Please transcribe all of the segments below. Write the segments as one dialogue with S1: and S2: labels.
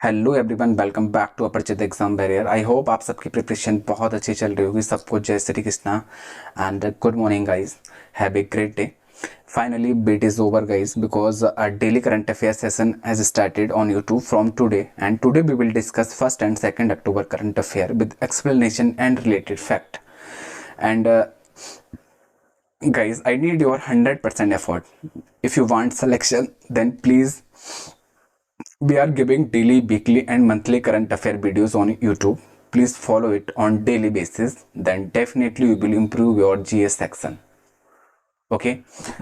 S1: Hello everyone, welcome back to अपरिचित exam barrier. I hope आप सबकी प्रिपरेशन बहुत अच्छी चल रही होगी। सबको जय Shri Krishna and good morning guys. Have a great day. Finally, bit is over guys because our daily current affairs session has started on YouTube from today, and today we will discuss 1st and 2nd October current affair with explanation and related fact. And guys, I need your 100% effort. If you want selection, then please, we are giving daily, weekly and monthly current affair videos on YouTube. Please follow it on daily basis. Then definitely you will improve your GS section. Okay,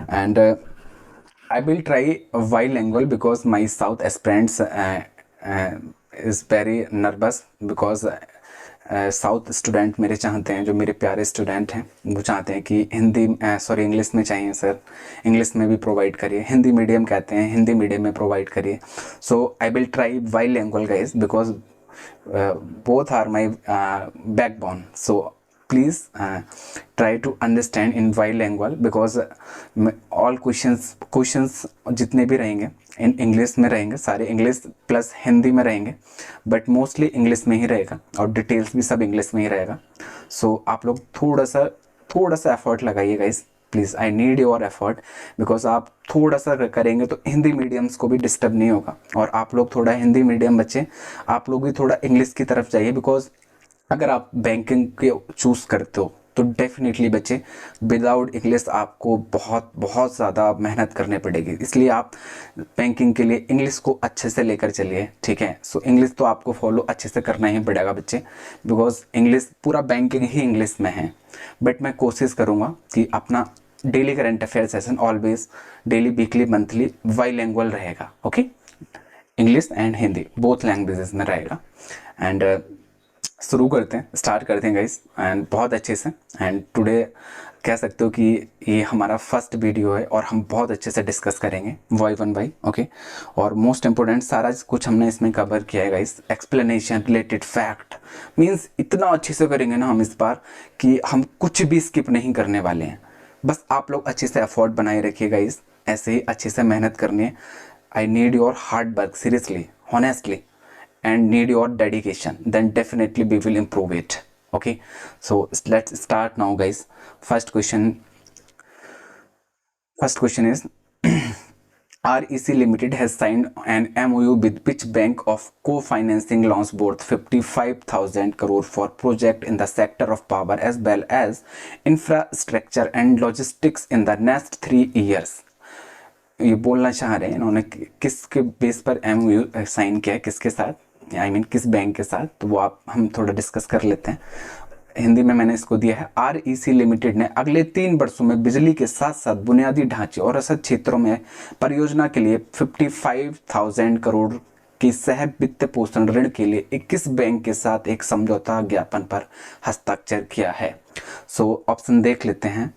S1: and I will try bilingual because my South aspirants is very nervous because south student मेरे चाहते हैं, जो मेरे प्यारे student हैं वो चाहते हैं कि हिंदी सॉरी इंग्लिश में चाहिए सर, इंग्लिश में भी प्रोवाइड करिए। हिंदी मीडियम कहते हैं, हिंदी मीडियम में प्रोवाइड करिए। So I will try bilingual guys because both are my backbone. So please try to understand in bilingual because all questions जितने भी रहेंगे इन इंग्लिश में रहेंगे, सारे इंग्लिश प्लस हिंदी में रहेंगे, बट मोस्टली इंग्लिश में ही रहेगा और डिटेल्स भी सब इंग्लिश में ही रहेगा। सो आप लोग थोड़ा सा एफर्ट लगाइए guys, please. I need your effort because आप थोड़ा सा करेंगे तो हिंदी मीडियम्स को भी डिस्टर्ब नहीं होगा। और आप लोग थोड़ा हिंदी मीडियम बच्चे, आप लोग भी थोड़ा इंग्लिश की तरफ जाइए बिकॉज अगर आप बैंकिंग के चूज़ करते हो तो डेफिनेटली बच्चे विदाउट इंग्लिश आपको बहुत ज़्यादा मेहनत करनी पड़ेगी। इसलिए आप बैंकिंग के लिए इंग्लिश को अच्छे से लेकर चलिए, ठीक है। सो इंग्लिश तो आपको फॉलो अच्छे से करना ही पड़ेगा बच्चे बिकॉज इंग्लिश पूरा बैंकिंग ही इंग्लिश में है। बट मैं कोशिश करूँगा कि अपना daily current affair session always daily, weekly, monthly bilingual रहेगा। Okay, English and Hindi both languages में रहेगा। एंड शुरू करते हैं, स्टार्ट करते हैं गाइस, एंड बहुत अच्छे से। एंड टुडे कह सकते हो कि ये हमारा फर्स्ट वीडियो है और हम बहुत अच्छे से डिस्कस करेंगे वाई वन बाई। ओके, और मोस्ट इंपॉर्टेंट सारा कुछ हमने इसमें कवर किया है guys. Explanation, related fact means इतना अच्छे से करेंगे ना हम इस बार कि हम कुछ भी स्किप नहीं करने वाले हैं। बस आप लोग अच्छे से एफर्ट बनाए रखिए गाइस, ऐसे ही अच्छे से मेहनत करनी है। I need your hard work seriously, honestly, and need your dedication, then definitely we will improve it. Okay, so let's start now guys. First question is REC Limited has signed an MOU with which bank of co-financing loans worth 55,000 crore for project in the sector of power as well as infrastructure and logistics in the next 3 years. ये बोलना चाह रहे हैं इन्होंने किसके base पर MOU sign किया है, किसके साथ, आई मीन किस बैंक के साथ, तो वो हम थोड़ा डिस्कस कर लेते हैं। हिंदी में मैंने इसको दिया है, REC लिमिटेड ने अगले 3 वर्षों में बिजली के साथ साथ बुनियादी ढांचे और रसद क्षेत्रों में परियोजना के लिए 55,000 करोड़ की सह वित्त पोषण ऋण के लिए 21 बैंक के साथ एक समझौता ज्ञापन पर हस्ताक्षर किया है। सो ऑप्शन देख लेते हैं।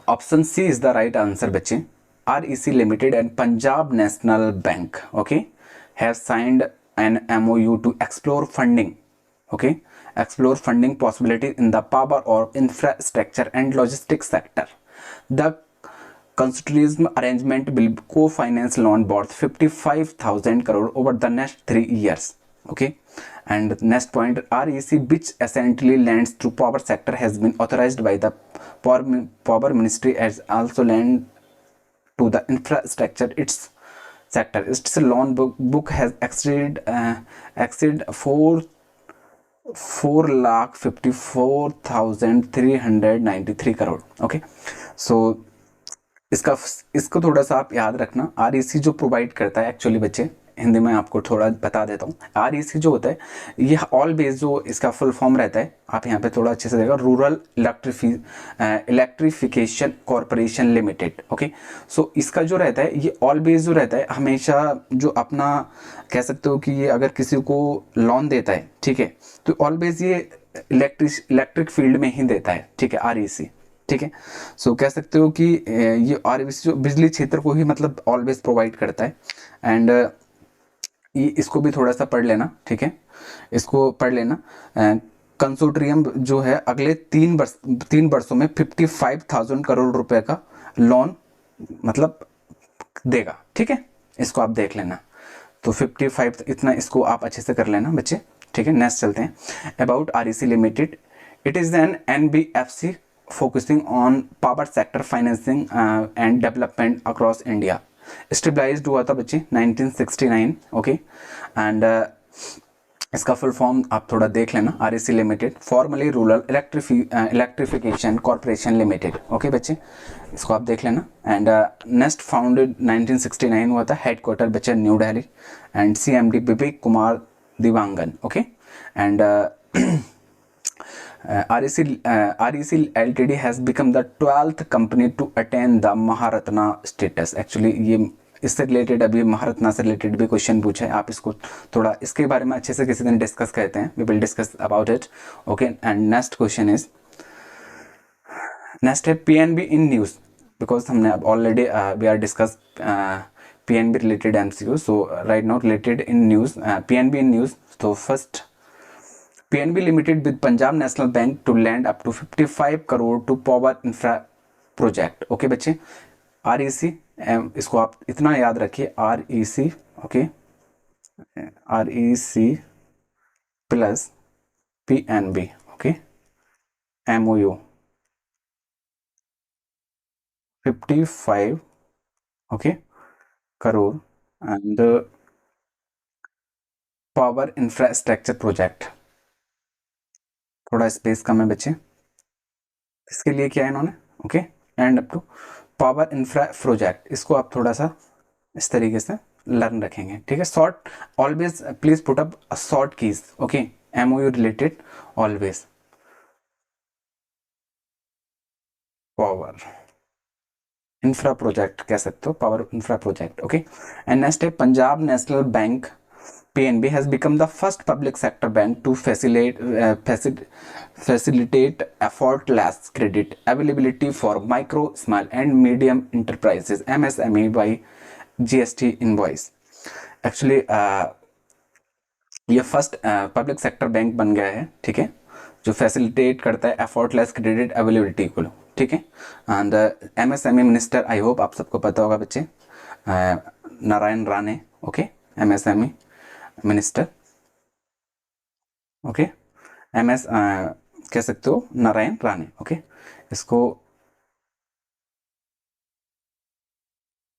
S1: Option C is the right answer बच्चे। REC Limited and Punjab National Bank, okay, have signed an MOU to explore funding, okay, explore funding possibilities in the power or infrastructure and logistics sector. The consortium arrangement will co-finance loan worth 55,000 crore over the next 3 years. Okay, and next point, REC, which essentially lends to power sector, has been authorized by the Power Ministry as also lend to the infrastructure its sector. Its loan book has exceeded 4,54,393 crore. Okay, so इसको थोड़ा सा आप याद रखना। REC जो provide करता है actually बच्चे, हिंदी में आपको थोड़ा बता देता हूँ। REC जो होता है ये ऑल बेस, जो इसका फुल फॉर्म रहता है, आप यहाँ पे थोड़ा अच्छे से देखा, rural electrification corporation limited. Okay, so इसका जो रहता है ये ऑल बेस जो रहता है, हमेशा जो अपना कह सकते हो कि ये अगर किसी को लोन देता है, ठीक है, तो ऑल बेस ये इलेक्ट्रिक फील्ड में ही देता है, ठीक है, REC, ठीक है। सो कह सकते हो कि ये REC जो बिजली क्षेत्र को ही मतलब ऑलवेज प्रोवाइड करता है। एंड इसको भी थोड़ा सा पढ़ लेना, ठीक है, इसको पढ़ लेना। कंसोर्टियम जो है अगले 3 वर्षों में 55,000 करोड़ रुपए का लोन मतलब देगा, ठीक है, इसको आप देख लेना। तो 55 इतना इसको आप अच्छे से कर लेना बच्चे, ठीक है। नेक्स्ट चलते हैं। About REC limited, it is an NBFC focusing on power sector financing and development across India. Stabilised हुआ था बच्चे 1969, ओके। एंड इसका फुल फॉर्म आप थोड़ा देख लेना, REC limited, formerly rural electrification corporation limited, okay बच्चे, इसको आप देख लेना। एंड नेक्स्ट फाउंडेड 1969 हुआ था, हेडक्वार्टर बच्चे new Delhi, and CMD Vivek Kumar Dewangan, okay. And REC Ltd has become the 12th company to attain the Maharatna status। Actually ये इससे रिलेटेड, अभी महारत्ना से रिलेटेड भी क्वेश्चन पूछा है, आप इसको थोड़ा इसके बारे में अच्छे से किसी दिन डिस्कस करते हैं, we will discuss about it, okay. And next question is, next है PNB इन न्यूज़, बिकॉज हमने अब already we are discuss PNB related MCQ, so right now related in news, PNB in news. तो first, PNB limited with Punjab national Bank to lend up to 55 crore to power infra project, okay बच्चे। REC, इसको आप इतना याद रखिए, REC, okay, REC plus PNB, okay, MOU 55, okay, crore and power infrastructure project. थोड़ा space कम है बच्चे, इसके लिए किया है इन्होंने, okay. And up to power infra project, इसको आप थोड़ा सा इस तरीके से लर्न रखेंगे, ठीक है। Short, always please put up short keys, okay. MOU related always power infra project कह सकते हो, power infra project, okay. And next है Punjab national Bank PNB has become the first public sector bank to facilitate effortless credit availability for micro, small and medium enterprises MSME by GST invoice। Actually ये first public sector bank बन गया है, ठीक है, जो facilitate करता है effortless credit availability को, ठीक है। And MSME minister, I hope आप सबको पता होगा बच्चे, Narayan Rane, okay, MSME minister, okay. कह सकते हो नारायण राणे, ओके, इसको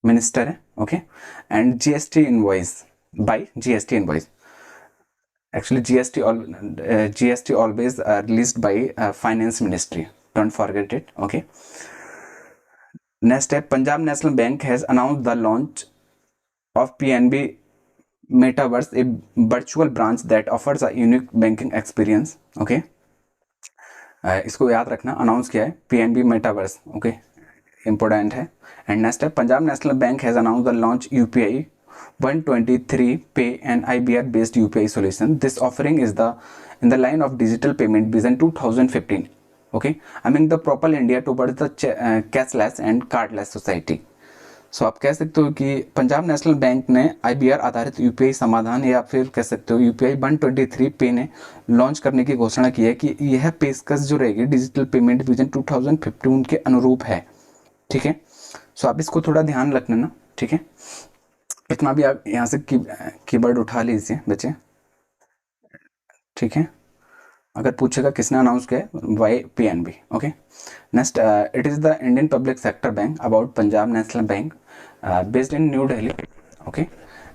S1: मिनिस्टर है, okay. And GST invoice by GST invoice, actually GST always released by finance ministry, don't forget it, okay. Next है Punjab national Bank has announced the launch of PNB Metaverse, a virtual branch that offers a unique banking experience, okay। इसको याद रखना, announce किया है PNB Metaverse, okay, important है। And next है Punjab national Bank has announce the launch UPI 123 पे and IBR based UPI solution। This offering is the in the line of digital payment vision 2015, okay, aiming the proper India towards the cashless and cardless society। सो आप कह सकते हो कि Punjab national bank ने IBR आधारित UPI समाधान, या फिर कह सकते हो UPI 123 पे ने लॉन्च करने की घोषणा की है कि यह पेशकश जो रहेगी डिजिटल पेमेंट विजन 2015 के अनुरूप है, ठीक है। सो आप इसको थोड़ा ध्यान रखना ना, ठीक है। इतना भी आप यहाँ से कीवर्ड उठा लीजिए बच्चे, ठीक है। अगर पूछेगा किसने अनाउंस किया है, by PNB, okay. Next, it is the Indian public sector bank about Punjab national bank based in New Delhi, okay.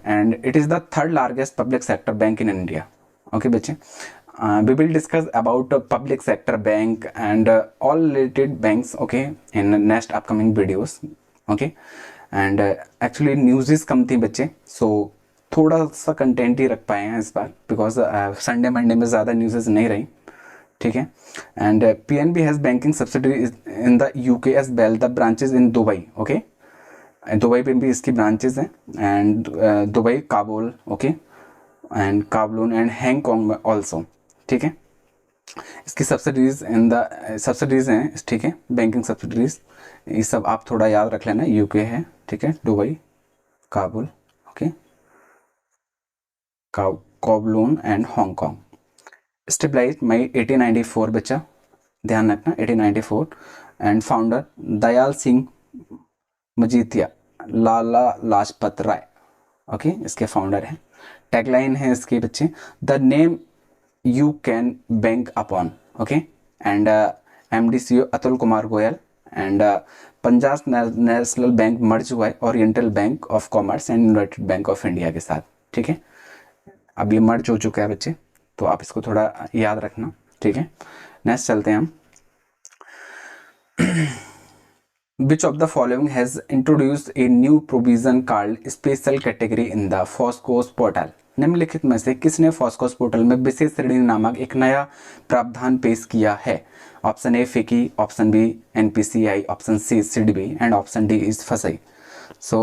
S1: And it is the third largest public sector bank in India, okay बच्चे। We will discuss about public sector bank and all related banks, okay, in next upcoming videos, okay। and actually news कम थी बच्चे, so थोड़ा सा content ही रख पाए हैं इस बार, बिकॉज संडे मंडे में ज़्यादा न्यूज़ नहीं रही, ठीक है। And PNB has banking subsidiary in the UK as well, the branches in Dubai, okay, Dubai पे भी इसकी ब्रांचेज हैं, and Dubai, Kabul, okay, and Kabul and Hong Kong में ऑल्सो, ठीक है। इसकी सब्सिडीज हैं, ठीक है, बैंकिंग सब्सिडीज, ये सब आप थोड़ा याद रख लेना, UK है, ठीक है, Dubai, Kabul, okay, Kowloon and Hong Kong. Established May 1894 बच्चा, ध्यान रखना 1894। And founder Dayal Singh Majithia, Lala Lajpat Rai, okay, इसके फाउंडर हैं। टैगलाइन है इसके बच्चे, the name you can bank upon, okay. And MD CEO Atul Kumar Goyal, and Punjab national Bank merge हुआ है Oriental Bank of Commerce and United Bank of India के साथ, ठीक है। अब ये मर्ज हो चुका है बच्चे, तो आप इसको थोड़ा याद रखना, ठीक है। नेक्स्ट चलते हैं हम। Which of the following has introduced a new provision called special category in the FOSCOS portal? निम्नलिखित में से किसने FOSCOS पोर्टल में विशेष श्रेणी नामक एक नया प्रावधान पेश किया है? Option A FICCI, option B NPCI, option C SIDBI and option D is FSSAI. So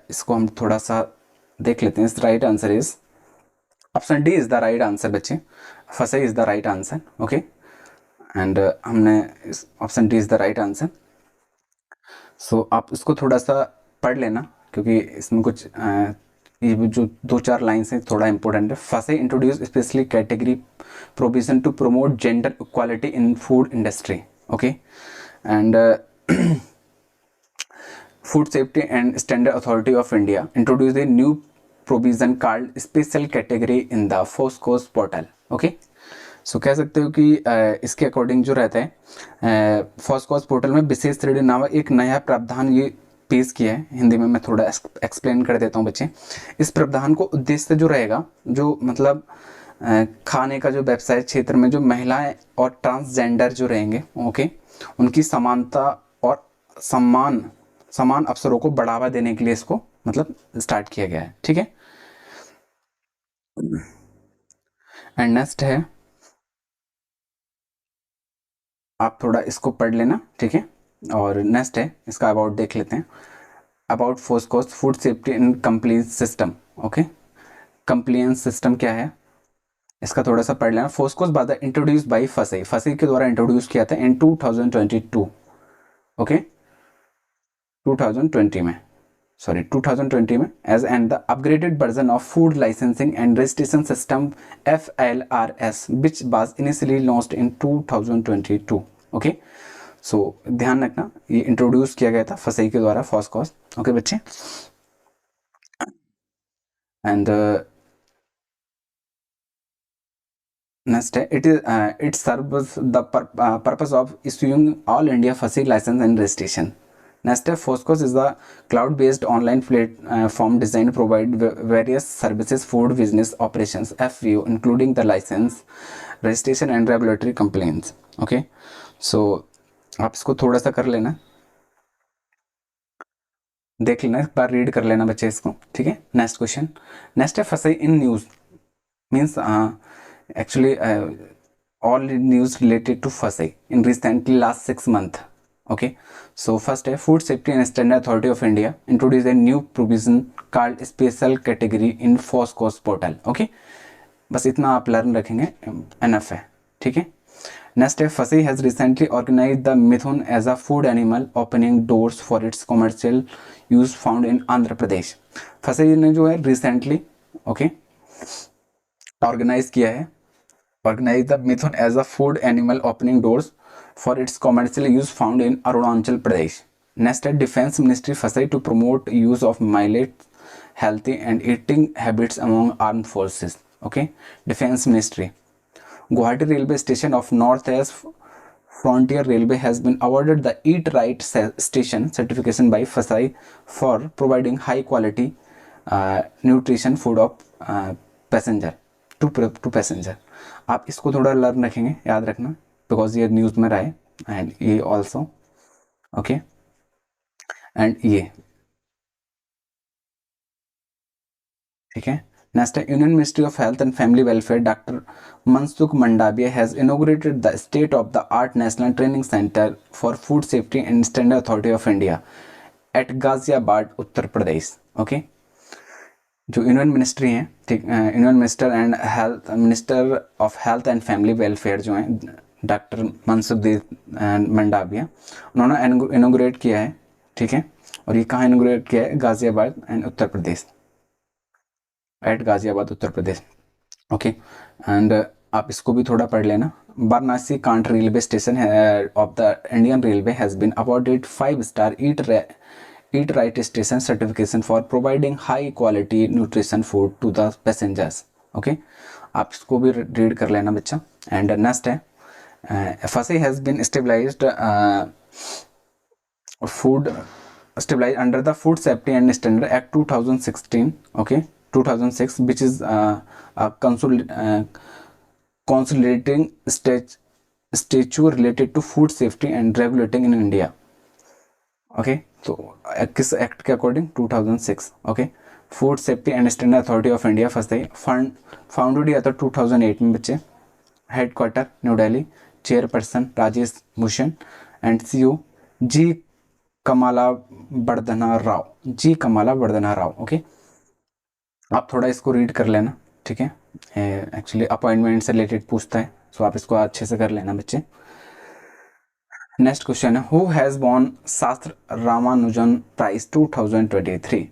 S1: इसको हम थोड़ा सा देख लेते हैं। Right answer is option D is the right answer बच्चे, FSSAI is the right answer, okay. And हमने option D is the right answer. So आप इसको थोड़ा सा पढ़ लेना, क्योंकि इसमें कुछ ये जो 2-4 लाइन्स हैं थोड़ा इंपॉर्टेंट है। FSSAI introduce specially category provision to promote gender equality in food industry, okay. And food safety and standard authority of India introduce a new provision called special category in the FoSCoS portal, okay. So कह सकते हो कि इसके according जो रहता है फॉस्कोस portal में विशेष श्रेणी नामक एक नया प्रावधान ये पेश किया है। हिंदी में मैं थोड़ा एक्सप्लेन कर देता हूँ बच्चे। इस प्रावधान को उद्देश्य जो रहेगा, जो मतलब खाने का जो व्यवसाय क्षेत्र में जो महिलाएं और ट्रांसजेंडर जो रहेंगे, ओके, उनकी समानता और समान अवसरों को बढ़ावा देने के लिए इसको मतलब स्टार्ट किया गया है, ठीक है। एंड नेक्स्ट है, आप थोड़ा इसको पढ़ लेना, ठीक है। और नेक्स्ट है इसका अबाउट देख लेते हैं। About FoSCoS food safety and compliance system, okay. Compliance system क्या है इसका थोड़ा सा पढ़ लेना। फोस्कोस बाद इंट्रोड्यूस बाई फसई, फसई के द्वारा इंट्रोड्यूस किया था इन 2022, ओके, 2020 में, सॉरी 2020 में, as and the upgraded version of food licensing and registration system FLRS which was initially launched in 2022, okay. So ध्यान रखना ये इंट्रोड्यूस किया गया था फसई के द्वारा फॉस्कोस, ओके बच्चे। एंड नेक्स्ट है, it serves the purpose of issuing all India FSSAI licence and registration. Next step, Foscos is the cloud-based online platform designed to provide various services, food business operations (FBO), including the license, registration and regulatory compliance. Okay, so आप इसको थोड़ा सा कर लेना, देख लेना, एक बार read कर लेना बच्चे इसको, ठीक है। नेक्स्ट क्वेश्चन, नेक्स्ट है FSSAI in news means actually all news related to FSSAI in recently last 6 months. Okay, so first है Food Safety and Standard Authority of India introduced a new provision called special category in FOSCOS portal. Okay, बस इतना आप learn रखेंगे enough है, ठीक है। Next है FSSAI has recently organise the mithun as a food animal opening doors for its commercial use found in Andhra Pradesh. FSSAI ने जो है रिसेंटली, ओके, ऑर्गेनाइज किया है, organise the mithun as a food animal opening doors for its commercial use found in Arunachal Pradesh. Next, Defense Ministry facility to promote use of millet, healthy and eating habits among armed forces. Okay, Defense Ministry. Guwahati Railway Station of North-East Frontier Railway has been awarded the Eat Right Station certification by FSI for providing high quality nutrition food of passenger to passenger. आप इसको थोड़ा learn रखेंगे, याद रखना, because ये news में रहा है। एंड ये ऑल्सो, ओके, एंड ये, ठीक है। नेक्स्ट है union ministry of health and family welfare doctor Mansukh Mandaviya has inaugurated the state of the art national training centre for food safety and standard authority of India at Ghaziabad Uttar Pradesh, okay. जो union ministry हैं, ठीक, union minister of health and family welfare जो हैं doctor Mansukh Mandaviya, उन्होंने इनोग्रेट किया है, ठीक है। और ये कहाँ इनोग्रेट किया है? Ghaziabad and Uttar Pradesh, at Ghaziabad Uttar Pradesh, okay. And आप इसको भी थोड़ा पढ़ लेना। Varanasi cantt railway station of the Indian railway has been awarded 5-star eat right station certification for providing high quality nutrition food to the passengers. Okay, आप इसको भी रीड कर लेना बच्चा। एंड नेक्स्ट है FSI has been stabilised food stabilized under the Food Safety and Standard Act 2016, okay, 2006, which is a consolidating statute related to food safety and regulating in India. Okay, तो किस act के according? 2006। Okay, food safety and standard authority of India first founded या तो 2008 में बच्चे। Headquarter New Delhi, chairperson Rajesh Bhushan and CEO G Kamala Vardhana Rao, G Kamala Vardhana Rao. Okay, आप थोड़ा इसको रीड कर लेना, ठीक है। एक्चुअली अपॉइंटमेंट से रिलेटेड पूछता है, सो आप इसको अच्छे से कर लेना बच्चे। नेक्स्ट क्वेश्चन है हु हैज़ वॉन शास्त्र रामानुजन प्राइज 2023?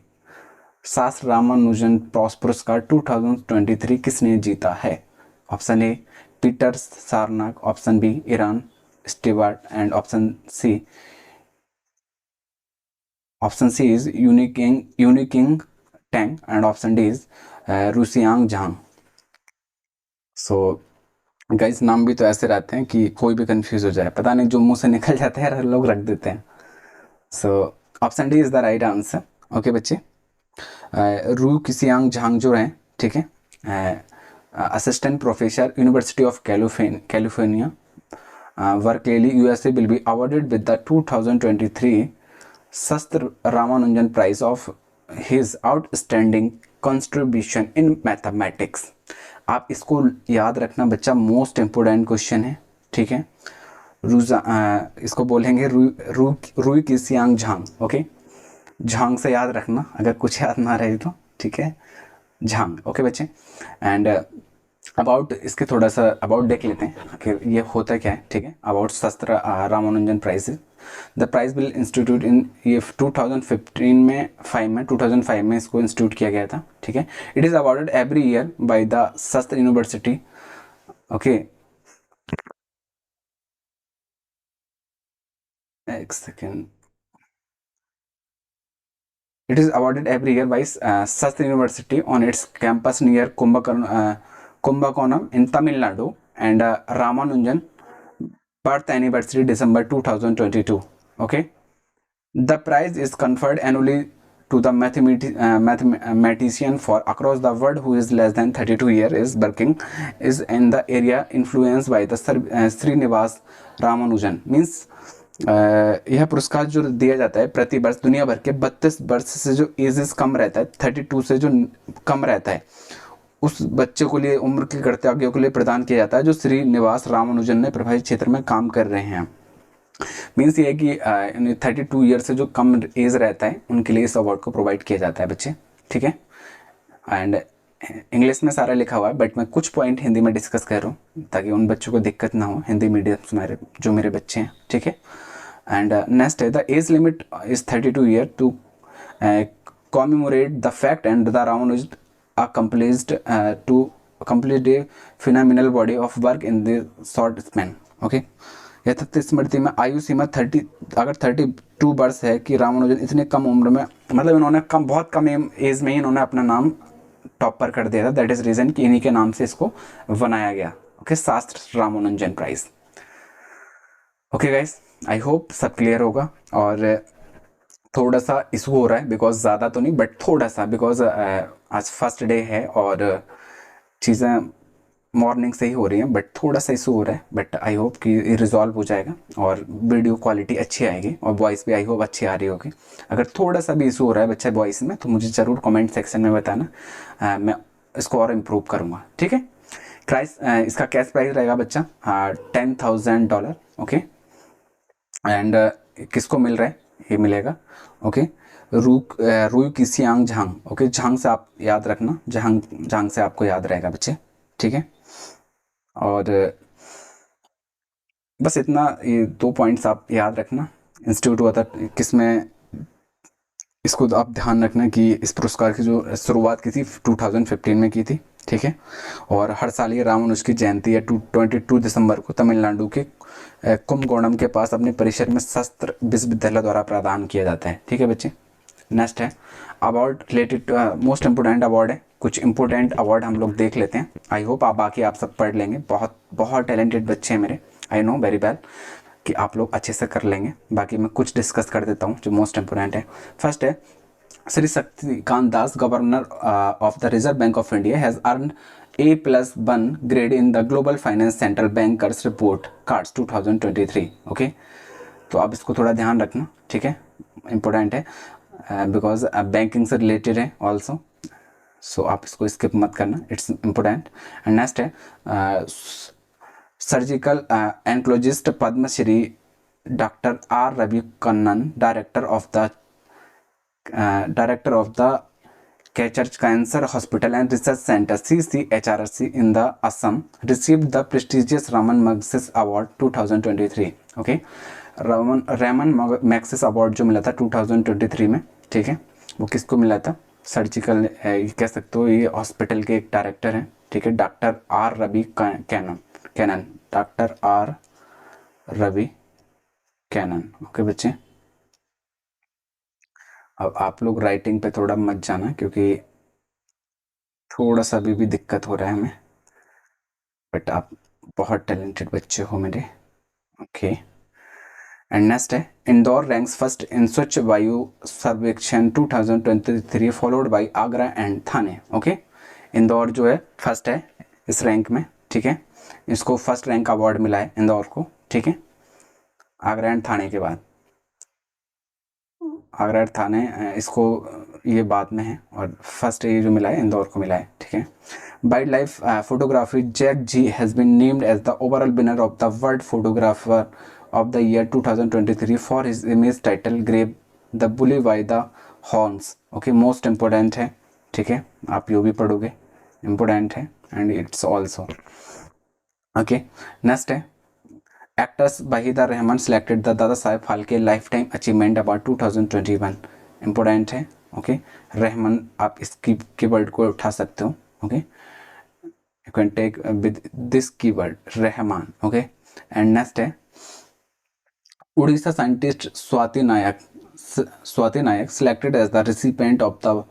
S1: शास्त्र रामानुजन पुरस्कार 2023 किसने जीता है? Option A Peter Sarnak, option B Ian Stewart and option C is Yunqing Tang and option D is Ruixiang Zhang. So guys, नाम भी तो ऐसे रहते हैं कि कोई भी कंफ्यूज हो जाए, पता नहीं जो मुंह से निकल जाता है लोग रख देते हैं। So option D is the right answer. Okay बच्चे, रू किसियांग झांग जो हैं, ठीक है, assistant professor university of California Berkeley USA will be awarded with the 2023 Sastra Ramanujan Prize of his outstanding contribution in mathematics। आप इसको याद रखना बच्चा, मोस्ट इम्पोर्टेंट क्वेश्चन है, ठीक है। इसको बोलेंगे रूई किसियांग झांग। ओके, झांग से याद रखना, अगर कुछ याद ना रहे तो, ठीक है, झांग। ओके बच्चे, एंड अबाउट इसके थोड़ा सा अबाउट देख लेते हैं कि ये होता क्या है, ठीक है। About SASTRA Ramanujan prize, the prize will institute in ये 2005 में इसको इंस्टीट्यूट किया गया था, ठीक है। It is awarded every year by the शास्त्र यूनिवर्सिटी। ओके, एक second. It is awarded every year by Shastra University on its campus near Kumbakonam in Tamil Nadu, and Ramanujan birth anniversary December 2022. Okay, the prize is conferred annually to the mathematician for across the world who is less than 32 years is working is in the area influenced by the Srinivas Ramanujan। Means यह पुरस्कार जो दिया जाता है प्रति वर्ष दुनिया भर के 32 वर्ष से जो एजेस कम रहता है, 32 से जो कम रहता है, उस बच्चे को लिए उम्र के कर्तव्यों के लिए प्रदान किया जाता है जो श्रीनिवास रामानुजन ने प्रभावित क्षेत्र में काम कर रहे हैं। मीन्स ये है कि 32 ईयर से जो कम एज रहता है उनके लिए इस अवार्ड को प्रोवाइड किया जाता है बच्चे, ठीक है। एंड इंग्लिश में सारा लिखा हुआ है, बट मैं कुछ पॉइंट हिंदी में डिस्कस कर रहा हूँ ताकि उन बच्चों को दिक्कत ना हो, हिंदी मीडियम जो मेरे बच्चे हैं, ठीक है। एंड नेक्स्ट है the age limit is 32 year to commemorate the fact and the Ramanuja accomplished to complete a phenomenal body of work in the short span। Okay, यथार्थ स्मृति में आयु सीमा 32 वर्ष है कि रामानुजन इतने कम उम्र में, मतलब इन्होंने बहुत कम एज में ही इन्होंने अपना नाम टॉप पर कर दिया था। दैट इज रीजन कि इन्हीं के नाम से इसको बनाया गया। Okay, SASTRA Ramanujan prize. Okay guys, I hope सब क्लियर होगा। और थोड़ा सा इशू हो रहा है, बिकॉज ज़्यादा तो नहीं बट थोड़ा सा, बिकॉज आज फर्स्ट डे है और चीज़ें मॉर्निंग से ही हो रही हैं, बट थोड़ा सा इशू हो रहा है। बट आई होप कि रिजॉल्व हो जाएगा और वीडियो क्वालिटी अच्छी आएगी और वॉइस भी आई होप अच्छी आ रही होगी। अगर थोड़ा सा भी इशू हो रहा है बच्चा वॉइस में तो मुझे ज़रूर कमेंट सेक्शन में बताना, मैं इसको और इम्प्रूव करूँगा, ठीक है। प्राइस इसका कैश प्राइस रहेगा बच्चा $10,000। ओके, एंड किसको मिल रहा है? ये मिलेगा, ओके, रूई किसियांग झांग। ओके, झांग से आप याद रखना, झांग से आपको याद रहेगा बच्चे, ठीक है। और बस इतना, ये 2 पॉइंट्स आप याद रखना। इंस्टीट्यूट हुआ था किस में, इसको आप ध्यान रखना कि इस पुरस्कार की जो शुरुआत की थी 2015 में की थी, ठीक है। और हर साल ये रामानुज की जयंती है 22 दिसंबर को तमिलनाडु के कुंभकोणम के पास अपने परिसर में शास्त्र विश्वविद्यालय द्वारा प्रदान किया जाता है, ठीक है बच्चे। नेक्स्ट है award related, most important award है, कुछ इंपॉर्टेंट अवार्ड हम लोग देख लेते हैं। आई होप आप बाकी आप सब पढ़ लेंगे, बहुत बहुत टैलेंटेड बच्चे हैं मेरे, आई नो वेरी वेल कि आप लोग अच्छे से कर लेंगे। बाकी मैं कुछ डिस्कस कर देता हूँ जो मोस्ट इम्पोर्टेंट है। फर्स्ट है Shri Shaktikanta Das, governor of the Reserve Bank of India, has earn A+1 grade in the global finance central bankers report cards 2023। Okay, तो आप इसको थोड़ा ध्यान रखना, ठीक है, इंपॉर्टेंट है बिकॉज बैंकिंग से रिलेटेड है ऑल्सो, सो आप इसको स्किप मत करना, इट्स इम्पोर्टेंट। एंड नेक्स्ट है surgical oncologist Padma Shri doctor R Ravi Kannan, director of the Kachar Cancer Hospital and Research Center CCHRC in the Assam, received the prestigious Raman Magsaysay Award 2023। Okay, Raman Magsaysay award जो मिला था 2023 में, ठीक है, वो किसको मिला था? सर्जिकल कह सकते हो, ये हॉस्पिटल के एक डायरेक्टर हैं, ठीक है, doctor R Ravi Kannan, doctor R Ravi Kannan. Okay बच्चे, अब आप लोग राइटिंग पे थोड़ा मत जाना क्योंकि थोड़ा सा अभी भी दिक्कत हो रहा है हमें, बट आप बहुत टैलेंटेड बच्चे हो मेरे। ओके, एंड नेक्स्ट है इंदौर रैंक्स फर्स्ट इन स्वच्छ वायु सर्वेक्षण 2023 followed by Agra and Thane. Okay, Indore जो है फर्स्ट है इस रैंक में, ठीक है, इसको फर्स्ट रैंक अवार्ड मिला है इंदौर को, ठीक है, आगरा एंड थाने के बाद। आगरा एंड थाने इसको ये बाद में है, और फर्स्ट ये जो मिला है इंदौर को मिला है, ठीक है। Wildlife photography Jack Zhi has been named as the overall winner of the world photographer of the year 2023 for his image titled grab the bully by the horns. Okay, most important है, ठीक है, आप यो भी पढ़ोगे, important है and it's also. Okay, next है actors Waheeda Rehman selected the Dadasaheb Phalke lifetime achievement award 2021। Important है, ओके, रहमान आप इस कीवर्ड को उठा सकते हो, okay, you can take with this keyword Rehman. Okay, and next है Orissa scientist Swati Nayak selected as the recipient of the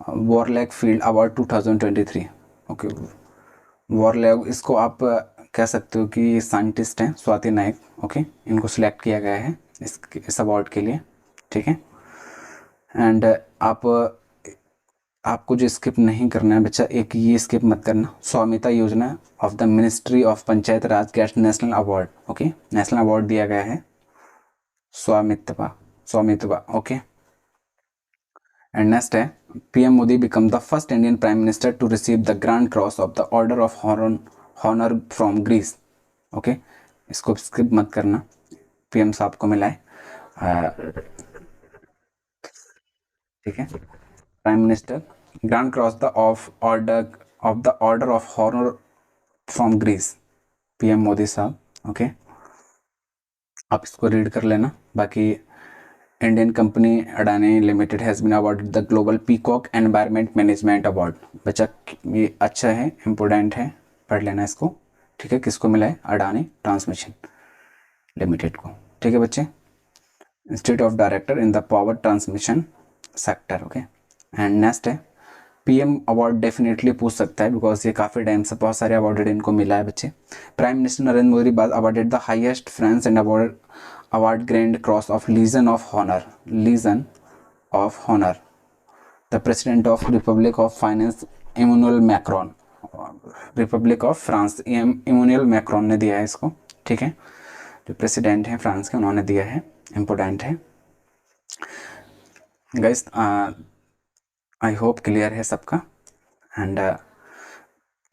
S1: Borlaug field award 2023। Okay, Borlaug इसको आप कह सकते हो कि साइंटिस्ट हैं स्वाति नायक, ओके, इनको सिलेक्ट किया गया है इस अवार्ड के लिए, ठीक है। एंड आपको जो स्किप नहीं करना है बच्चा, एक ये स्किप मत करना, Swamitva Yojana of the ministry of panchayat raj gets national award. Okay, national award दिया गया है स्वामित्व। ओके, एंड नेक्स्ट है PM Modi become the first Indian prime minister to receive the grand cross of the order of honour from Greece. Okay, इसको skip मत करना, PM साहब को मिला है, ठीक है, prime minister grand cross the order of honour from Greece, PM Modi साहब। ओके, आप इसको रीड कर लेना। बाकी Indian company Adani limited has been awarded the global peacock environment management award. बच्चा ये अच्छा है, इम्पोर्टेंट है, पढ़ लेना इसको, ठीक है, किसको मिला है? अडानी ट्रांसमिशन लिमिटेड को, ठीक है बच्चे, institute of director in the power transmission sector. Okay, and next है पीएम अवार्ड, डेफिनेटली पूछ सकता है बिकॉज ये काफ़ी टाइम से बहुत सारे अवार्डेड इनको मिला है बच्चे। प्राइम मिनिस्टर नरेंद्र मोदी बाद awarded the highest friends and award grand cross of legion of honour the president of republic of finance Emmanuel Macron, republic of France Emmanuel Macron ने दिया है इसको, ठीक है, जो प्रेसिडेंट हैं फ्रांस के उन्होंने दिया है, इम्पोर्टेंट है गाइस। आई होप क्लियर है सबका। एंड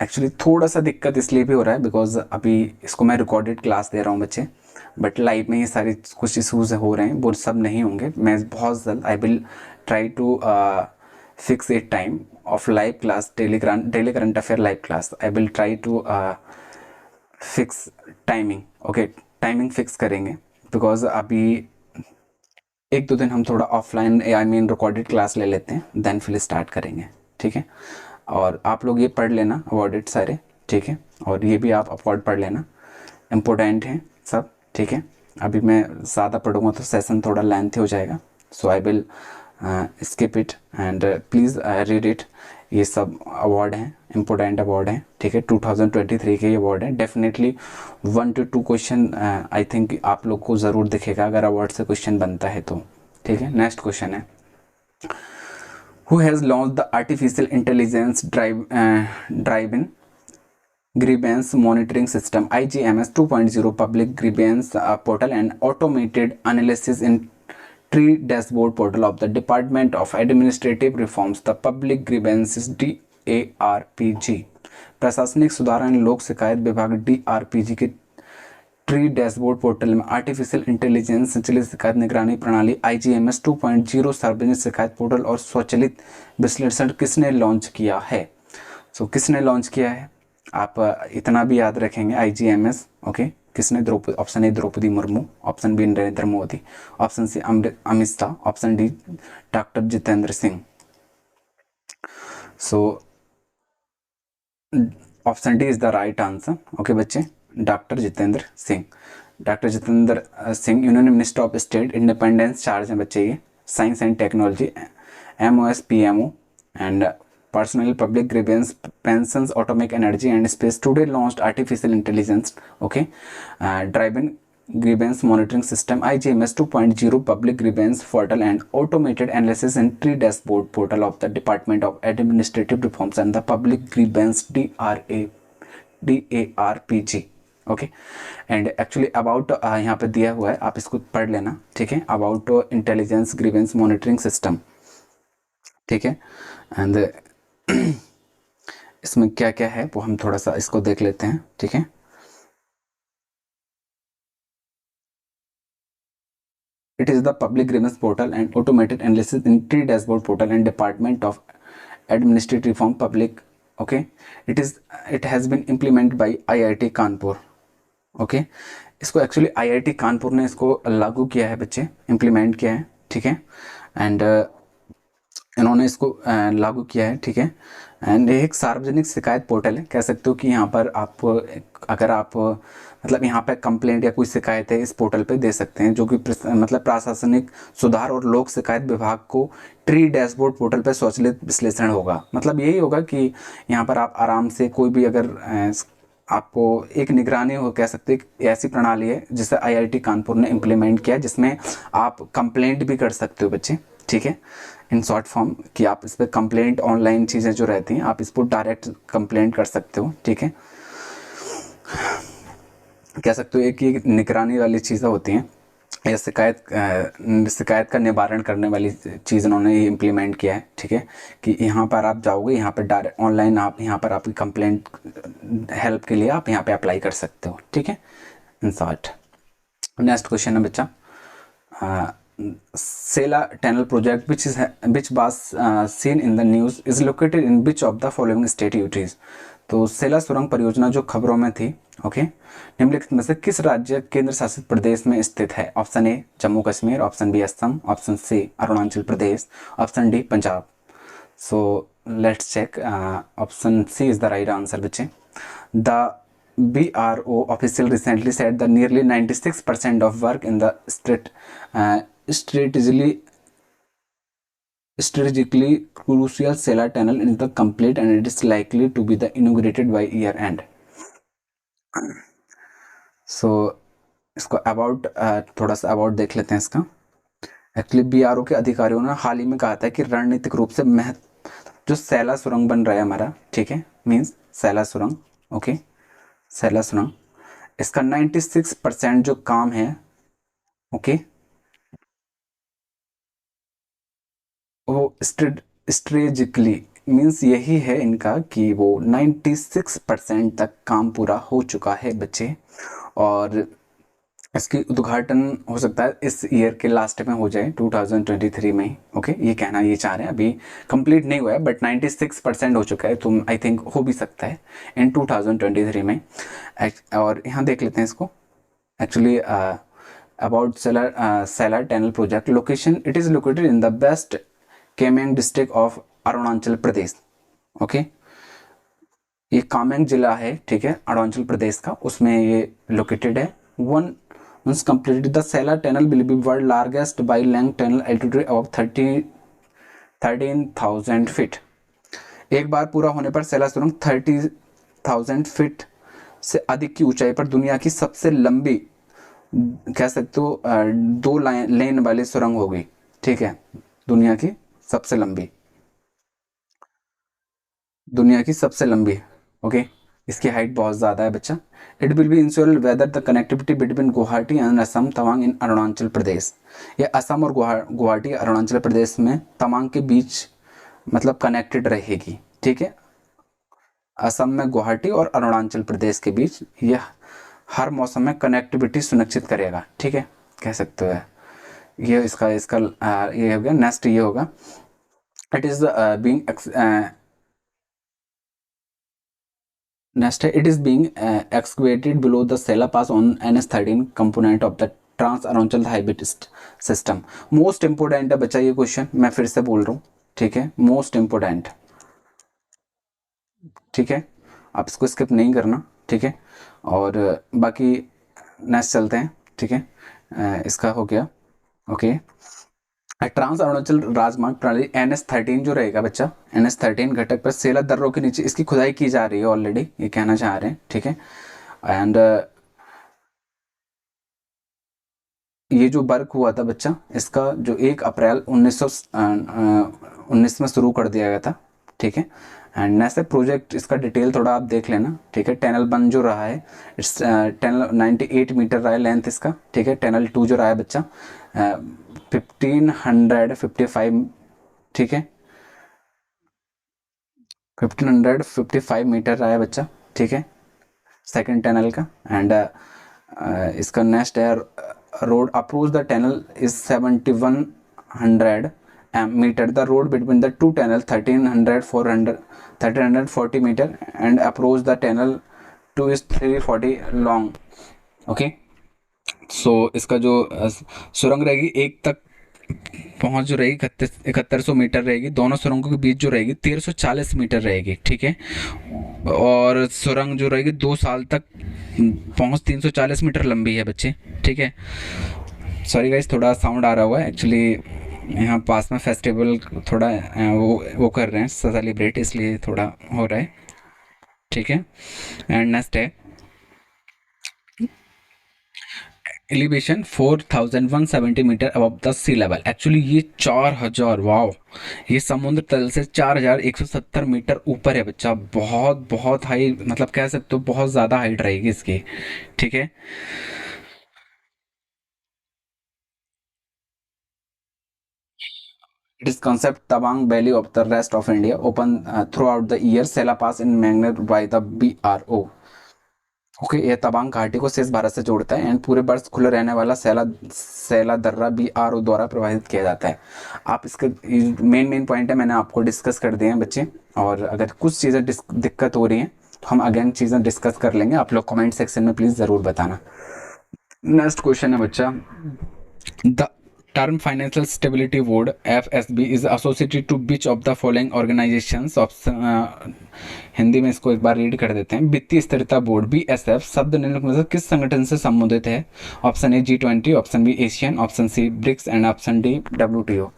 S1: एक्चुअली थोड़ा सा दिक्कत इसलिए भी हो रहा है बिकॉज अभी इसको मैं रिकॉर्डेड क्लास दे रहा हूँ बच्चे, बट लाइव में ये सारी कुछ इशूज़ हो रहे हैं, वो सब नहीं होंगे। मैं बहुत जल्द I will try to fix a time of live class, daily current affair live class. I will try to fix timing, okay, timing fix करेंगे बिकॉज अभी एक दो दिन हम थोड़ा offline I mean recorded class ले लेते हैं, देन फिर स्टार्ट करेंगे, ठीक है। और आप लोग ये पढ़ लेना अवॉर्डेड सारे, ठीक है, और ये भी आप अवॉर्ड पढ़ लेना, इम्पोर्टेंट हैं सब, ठीक है। अभी मैं ज़्यादा पढ़ूंगा तो सेशन थोड़ा लेंथी हो जाएगा, so I will skip it and please read it. ये सब अवार्ड हैं, इम्पोर्टेंट अवार्ड हैं, ठीक है, 2023 के ये अवार्ड हैं। Definitely 1 to 2 question I think आप लोग को ज़रूर दिखेगा अगर अवार्ड से क्वेश्चन बनता है तो, ठीक है। नेक्स्ट क्वेश्चन है, who has launch the artificial intelligence drive in grievance monitoring system IGMS 2.0 public grievance portal and automated analysis in tree dashboard portal of the Department of Administrative Reforms, the Public Grievances DARPG प्रशासनिक सुधारण लोक शिकायत विभाग DRPG के tree dashboard portal में artificial intelligence संचालित शिकायत निगरानी प्रणाली IGMS 2.0 सार्वजनिक शिकायत पोर्टल और स्वचालित विश्लेषण किसने लॉन्च किया है? सो किसने लॉन्च किया है? आप इतना भी याद रखेंगे IGMS, ओके। किसने? Draupadi, option A Draupadi Murmu, option B Narendra Modi, option C Amit Shah, option D doctor Jitendra Singh. So option D is the right answer, okay बच्चे, doctor Jitendra Singh. Doctor Jitendra Singh union minister of state, independence charge हैं बच्चे ये, science and technology, MOS PMO एंड personal public grievance pensions atomic energy and space today launched artificial intelligence, okay, driven grievance monitoring system IGMS 2.0 public grievance portal and automated analysis and tree dashboard portal of the Department of Administrative Reforms and the Public Grievance DARPG, okay. And actually about यहाँ पे दिया हुआ है, आप इसको पढ़ लेना, ठीक है, about intelligence grievance monitoring system, ठीक है। एंड इसमें क्या क्या है वो हम थोड़ा सा इसको देख लेते हैं, ठीक है। It is the public grievance portal and automated analysis in tree dashboard portal and department of administrative reform public, okay. It has been implemented by IIT Kanpur, okay. इसको एक्चुअली IIT कानपुर ने इसको लागू किया है बच्चे, इम्प्लीमेंट किया है, ठीक है। एंड इन्होंने इसको लागू किया है, ठीक है। एंड एक सार्वजनिक शिकायत पोर्टल है, कह सकते हो कि यहाँ पर आप अगर आप मतलब यहाँ पे कंप्लेंट या कोई शिकायत है इस पोर्टल पे दे सकते हैं, जो कि मतलब प्रशासनिक सुधार और लोक शिकायत विभाग को ट्री डैशबोर्ड पोर्टल पे स्वचालित विश्लेषण होगा। मतलब यही होगा कि यहाँ पर आप आराम से कोई भी अगर आपको एक निगरानी हो, कह सकते हैं ऐसी प्रणाली है जिसे IIT कानपुर ने इम्प्लीमेंट किया है, जिसमें आप कंप्लेंट भी कर सकते हो बच्चे, ठीक है, इन शॉर्ट फॉर्म कि आप इस पर कंप्लेंट, ऑनलाइन चीज़ें जो रहती हैं आप इस पर डायरेक्ट कंप्लेंट कर सकते हो, ठीक है। कह सकते हो एक ये निगरानी वाली चीज़ें होती हैं या शिकायत का निवारण करने वाली चीज़ उन्होंने ये इम्प्लीमेंट किया है, ठीक है, कि यहाँ पर आप जाओगे, यहाँ पर डायरेक्ट ऑनलाइन आप यहाँ पर आपकी कंप्लेंट हेल्प के लिए आप यहाँ पे अप्लाई कर सकते हो, ठीक है, इन शॉर्ट। नेक्स्ट क्वेश्चन है बच्चा, Sela Tunnel project, which was seen in the news, is located in which of the following state UTs? तो सेला सुरंग परियोजना जो खबरों में थी, ओके, निम्नलिखित में से किस राज्य केंद्र शासित प्रदेश में स्थित है? Option A Jammu Kashmir, option B Assam, option C Arunachal Pradesh, option D Punjab. So let's check, option C is the right answer बच्चे। The BRO official recently said that nearly 96% of work in the strategically crucial Sela Tunnel is the complete and it is likely to be the inaugurated by year end. So इसको about थोड़ा सा about देख लेते हैं इसका। Actually BRO के अधिकारियों ने हाल ही में कहा था कि रणनीतिक रूप से जो सैला सुरंग बन रहा है हमारा, ठीक है, मीन्स सैला सुरंग, ओके, सैला सुरंग, इसका 96% जो काम है, ओके, वो स्ट्रेटेजिकली मीन्स यही है इनका कि वो 96% तक काम पूरा हो चुका है बच्चे, और इसकी उद्घाटन हो सकता है इस ईयर के लास्ट में हो जाए, 2023 में, ओके, ये कहना ये चाह रहे हैं। अभी कंप्लीट नहीं हुआ है बट 96% हो चुका है, तो आई थिंक हो भी सकता है इन 2023 में। और यहाँ देख लेते हैं इसको, actually about Sela tunnel project location, it is located in the west Kameng district of Arunachal Pradesh, okay, ये कामेंग जिला है, ठीक है, अरुणाचल प्रदेश का, उसमें ये लोकेटेड है। Once completed, the Sela Tunnel will be world largest by length tunnel altitude of 30 13,000 feet. एक बार पूरा होने पर सेला सुरंग 30,000 फीट से अधिक की ऊंचाई पर दुनिया की सबसे लंबी, कह सकते हो, दो लेन वाली सुरंग होगी। ठीक है, दुनिया की सबसे लंबी, दुनिया की सबसे लंबी। ओके, इसकी हाइट बहुत ज़्यादा है बच्चा। It will be insure whether the connectivity between Guwahati and Assam Tawang in Arunachal Pradesh. ये असम और गुवाहाटी अरुणाचल प्रदेश में तवांग के बीच मतलब कनेक्टेड रहेगी। ठीक है, असम में गुवाहाटी और अरुणाचल प्रदेश के बीच यह हर मौसम में कनेक्टिविटी सुनिश्चित करेगा। ठीक है, कह सकते हो ये इसका इसका ये हो गया। नेक्स्ट ये होगा, इट इज बीइंग नेक्स्ट है, it is being excavated below the Sela pass on NH13 component of the trans Arunachal highway system. Most important है बच्चा ये क्वेश्चन, मैं फिर से बोल रहा हूँ। ठीक है, मोस्ट इंपोर्टेंट। ठीक है, आप इसको स्किप नहीं करना। ठीक है, और बाकी नेक्स्ट चलते हैं। ठीक है, इसका हो गया। ओके, ट्रांस अरुणाचल राजमार्ग प्रणाली NH13 जो रहेगा बच्चा, NH13 घटक पर सेला दर्रों के नीचे इसकी खुदाई की जा रही है ऑलरेडी, ये कहना चाह रहे हैं। ठीक है, एंड ये जो वर्क हुआ था बच्चा, इसका जो 1 अप्रैल 1919 में शुरू कर दिया गया था। ठीक है, एंड नेक्स्ट प्रोजेक्ट, इसका डिटेल थोड़ा आप देख लेना। ठीक है, टनल 1 जो रहा है, इट्स टनल 98 मीटर रहा है लेंथ इसका। ठीक है, टनल 2 जो रहा है बच्चा 1555। ठीक है, 1555 मीटर रहा है बच्चा। ठीक है, सेकेंड टनल का। एंड इसका नेक्स्ट है, road approach the tunnel is 7100 metre. The road between the two tunnel 1340 metre and approach the tunnel 2 is 340 long. Okay, so इसका जो सुरंग रहेगी एक तक पहुंच जो रहेगी 7100 मीटर रहेगी। दोनों सुरंगों के बीच जो रहेगी 1340 मीटर रहेगी। ठीक है, और सुरंग जो रहेगी 2 साल तक पहुंच 340 मीटर लंबी है बच्चे। ठीक है, सॉरी गाइस, थोड़ा साउंड आ रहा हुआ है एक्चुअली, यहाँ पास में फेस्टिवल थोड़ा वो कर रहे हैं सेलिब्रेट, इसलिए थोड़ा हो रहा है। ठीक है, एंड नेक्स्ट है elevation 4170 metre above the sea level. Actually ये 4000, वाओ, ये समुद्र तल से 4170 मीटर ऊपर है बच्चा। बहुत बहुत हाई, मतलब कह सकते हो बहुत ज़्यादा हाइट रहेगी इसकी। ठीक है, it is concept Tabang Valley of the rest of India open throughout the year. Sela Pass in magnet by the BRO. Okay, ये तवांग घाटी को शेष भारत से जोड़ता है एंड पूरे वर्ष खुले रहने वाला सेला दर्रा BRO द्वारा प्रभावित किया जाता है। आप इसके मेन पॉइंट है मैंने आपको डिस्कस कर दिए हैं बच्चे, और अगर कुछ चीज़ें दिक्कत हो रही हैं तो हम अगेन चीज़ें डिस्कस कर लेंगे। आप लोग कमेंट सेक्शन में प्लीज़ ज़रूर बताना। नेक्स्ट क्वेश्चन है बच्चा, the term Financial Stability Board FSB is associated to which of the following organizations? Hindi में इसको एक बार रीड कर देते हैं। वित्तीय स्थिरता बोर्ड BSF शब्द निम्नलिखित में से किस संगठन से संबंधित है? Option A G20, option B Asian, option C BRICS and option D WTO।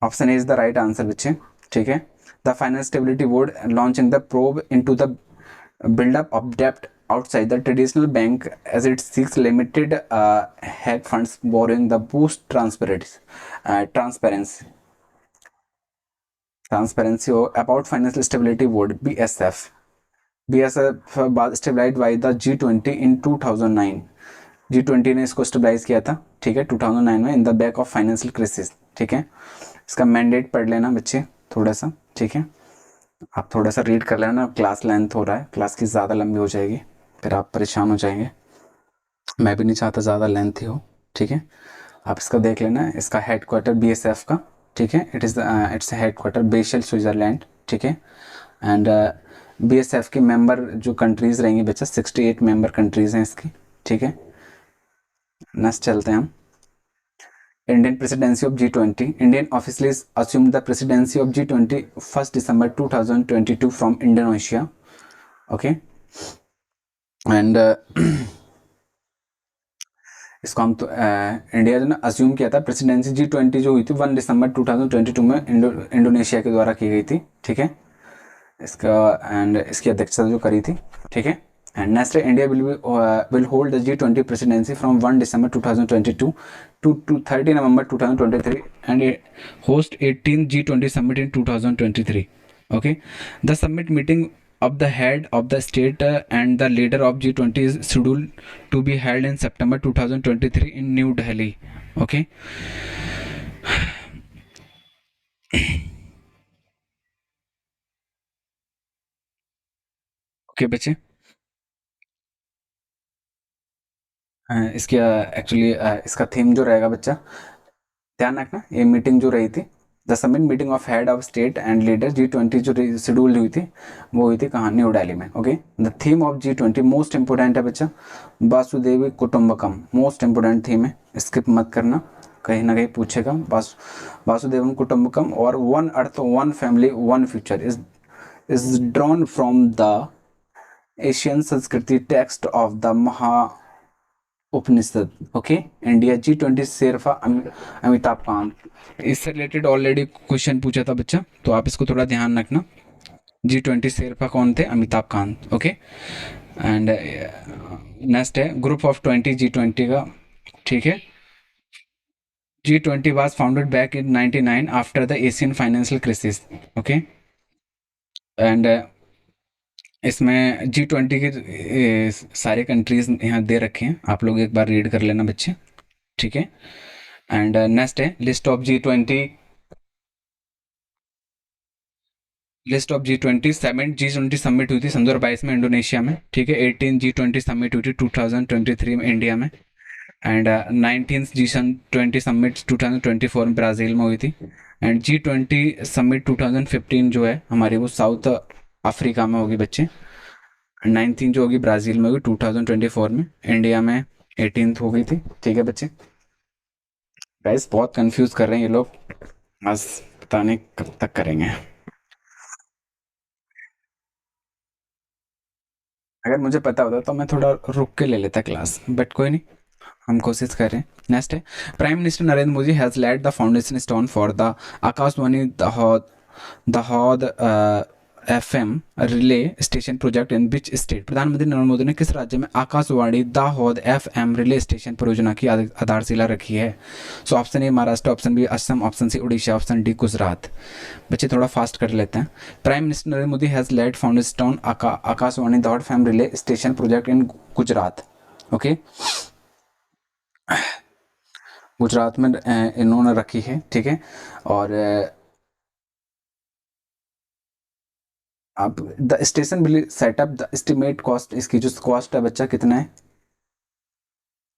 S1: Option A is the right answer बच्चे। ठीक है, the finance stability board launching the probe into the buildup of debt outside the traditional bank as it seeks limited hedge funds borrowing the boost transparency about financial stability board BSF stabilized by the G20 in 2009। G20 ने इसको stabilise किया था। ठीक है, 2009 में in the back of financial crisis. ठीक है, इसका मैंडेट पढ़ लेना बच्चे थोड़ा सा। ठीक है, आप थोड़ा सा रीड कर लेना, क्लास लेंथ हो रहा है, क्लास की ज़्यादा लंबी हो जाएगी, फिर आप परेशान हो जाएंगे। मैं भी नहीं चाहता ज़्यादा लेंथ ही हो। ठीक है, आप इसका देख लेना। इसका हेड क्वार्टर BSF का। ठीक है, इट्स हेड क्वार्टर बेशल स्विट्ज़रलैंड। ठीक है, एंड BSF की मेंबर जो कंट्रीज़ रहेंगी बच्चा 68 मेंबर कंट्रीज़ हैं इसकी। ठीक है, नेक्स्ट चलते हैं हम। Indian presidency of G20. Indian officials assumed the presidency of G20 1st December 2022 from Indonesia. Okay, and इसको हम तो इंडिया जो ना अज्यूम किया था प्रेसिडेंसी G20 जो हुई थी 1 दिसंबर 2022 में इंडोनेशिया के द्वारा की गई थी, ठीक है। इसका एंड इसकी अध्यक्षता जो करी थी, ठीक है। And next India will hold the G20 presidency from 1 December 2022 to 30 November 2023 and host 18th G20 summit in 2023. Okay, the summit meeting of the head of the state and the leader of G20 is scheduled to be held in September 2023 in New Delhi. Okay. Okay बच्चे, इसकी actually इसका theme जो रहेगा बच्चा, ध्यान रखना, ये meeting जो रही थी the summit meeting of head of state and leader G20 जो शेड्यूल हुई थी वो हुई थी कहाँ, न्यू दिल्ली में। Okay, the theme of G20 most important है बच्चा, Vasudhaiva Kutumbakam, most important theme है, स्किप मत करना, कहीं ना कहीं पूछेगा। वासुदेवम कुटुंबकम और one earth one family one future is drawn from the Asian Sanskrit text of the Maha Upanishad. Okay, India G20 sherpa Amitabh Kant, इससे रिलेटेड ऑलरेडी क्वेश्चन पूछा था बच्चा, तो आप इसको थोड़ा ध्यान रखना। G20 शेरफा कौन थे? Amitabh Kant. Okay, and next है ग्रुप ऑफ 20 G20 का, ठीक है। G20 was founded back in 99 after the Asian financial crisis. Okay, and इसमें G20 के सारे कंट्रीज यहाँ दे रखे हैं, आप लोग एक बार रीड कर लेना बच्चे, ठीक है। एंड नेक्स्ट है list of G20, list of G20 seven G20 summit हुई थी सन 2022 में इंडोनेशिया में, ठीक है। 18 G20 समिट हुई थी 2023 में इंडिया में, एंड 19 G20 समिट 2024 में ब्राज़ील में हुई थी, एंड G20 समिट 2015 जो है हमारी वो साउथ अफ्रीका में होगी बच्चे, 19 जो होगी ब्राज़ील में होगी 2024 में, इंडिया में 18th हो गई थी, ठीक है बच्चे। गाइस बहुत कंफ्यूज कर रहे हैं ये लोग, बस पता नहीं कब तक करेंगे। अगर मुझे पता होता तो मैं थोड़ा रुक के ले लेता क्लास, बट कोई नहीं, हम कोशिश कर रहे हैं। नेक्स्ट है prime minister Narendra Modi has laid the foundation stone for the Akashvani Dahod FM relay station project in which state. प्रधानमंत्री नरेंद्र मोदी ने किस राज्य में Akashvani Dahod FM relay station परियोजना की आधारशिला रखी है? So option A Maharashtra, option B Assam, option C Orissa, option D Gujarat. बच्चे थोड़ा फास्ट कर लेते हैं। Prime minister Narendra Modi has laid foundation Akashvani Dahod FM relay station project in Gujarat. Okay, Gujarat में इन्होंने रखी है, ठीक है। और आप the station will set up the estimate cost, इसकी जो कॉस्ट है बच्चा कितना है,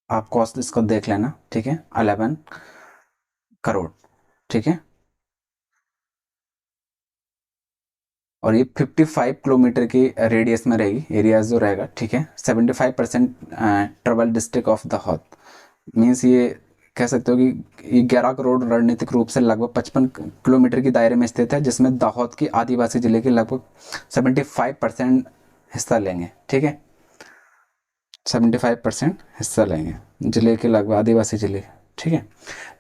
S1: आप कॉस्ट इसको देख लेना, ठीक है, 11 करोड़, ठीक है। और ये 55 किलोमीटर की रेडियस में रहेगी, एरिया जो रहेगा, ठीक है। 75% trouble district of the hot, means ये कह सकते हो कि ये 11 करोड़ रणनीतिक रूप से लगभग 55 किलोमीटर की दायरे में स्थित है, जिसमें दाहोद की आदिवासी जिले के लगभग 75% हिस्सा लेंगे, ठीक है। 75% हिस्सा लेंगे जिले के लगभग आदिवासी जिले, ठीक है।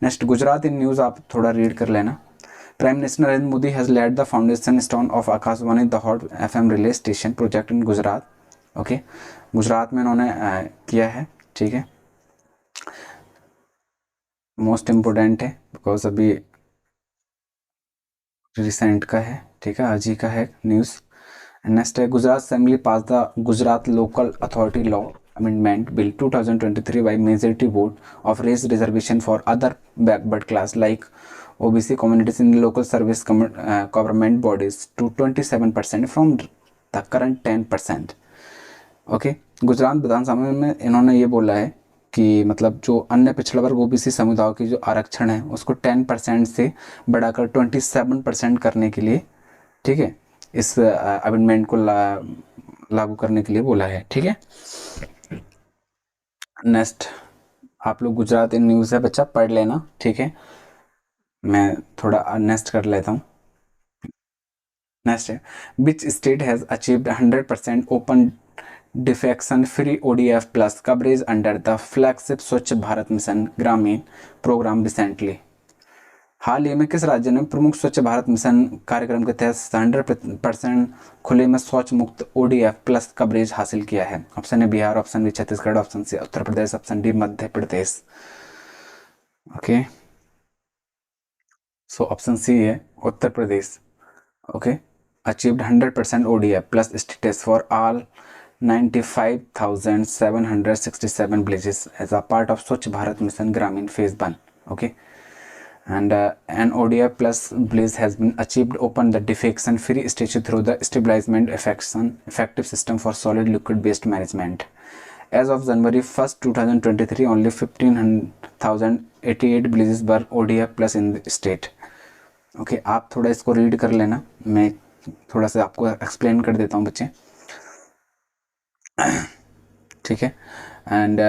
S1: नेक्स्ट गुजरात इन न्यूज़ आप थोड़ा रीड कर लेना। Prime minister Narendra Modi has laid the foundation stone of Akashvani Dahod FM relay station project in Gujarat. Okay, Gujarat में उन्होंने किया है, ठीक है। मोस्ट इम्पोर्टेंट है बिकॉज अभी रिसेंट का है, ठीक है, आज ही का है न्यूज़। नेक्स्ट है Gujarat assembly pass the Gujarat local authority law amendment bill 2023 by majority vote of raised reservation for other backward class like OBC communities in local service government bodies to 27% from the current 10%। Okay, Gujarat Vidhan Sabha में इन्होंने ये बोला है कि मतलब जो अन्य पिछड़ा वर्ग OBC समुदाय की जो आरक्षण है उसको 10% से बढ़ाकर 27% करने के लिए, ठीक है, इस अमेंडमेंट को लागू करने के लिए बोला है, ठीक है। नेक्स्ट आप लोग गुजरात इन न्यूज़ है बच्चा पढ़ लेना, ठीक है। मैं थोड़ा नेक्स्ट कर लेता हूँ। नेक्स्ट है which state has achieved 100% open defection free ODF plus coverage under the flagship स्वच्छ भारत मिशन ग्रामीण प्रोग्राम रिसेंटली। हाल ही में किस राज्य ने प्रमुख स्वच्छ भारत मिशन कार्यक्रम के तहत 100% खुले में शौच मुक्त ODF प्लस कवरेज हासिल किया है? Option A Bihar, option B Chhattisgarh, option C Uttar Pradesh, option D Madhya Pradesh. Okay, so option C है Uttar Pradesh. Okay, achieved 100% ODF plus status for all 95,767 villages as a part of Swachh Bharat Mission Gramin Phase 1. Okay, and an ODF plus village has been achieved open the defecation free stage through the stabilization effective system for solid liquid waste management. As of January 1st, 2023, only 15,088 villages were ODF plus in the state. Okay, आप थोड़ा इसको read कर लेना, मैं थोड़ा सा आपको explain कर देता हूँ बच्चे, ठीक है। एंड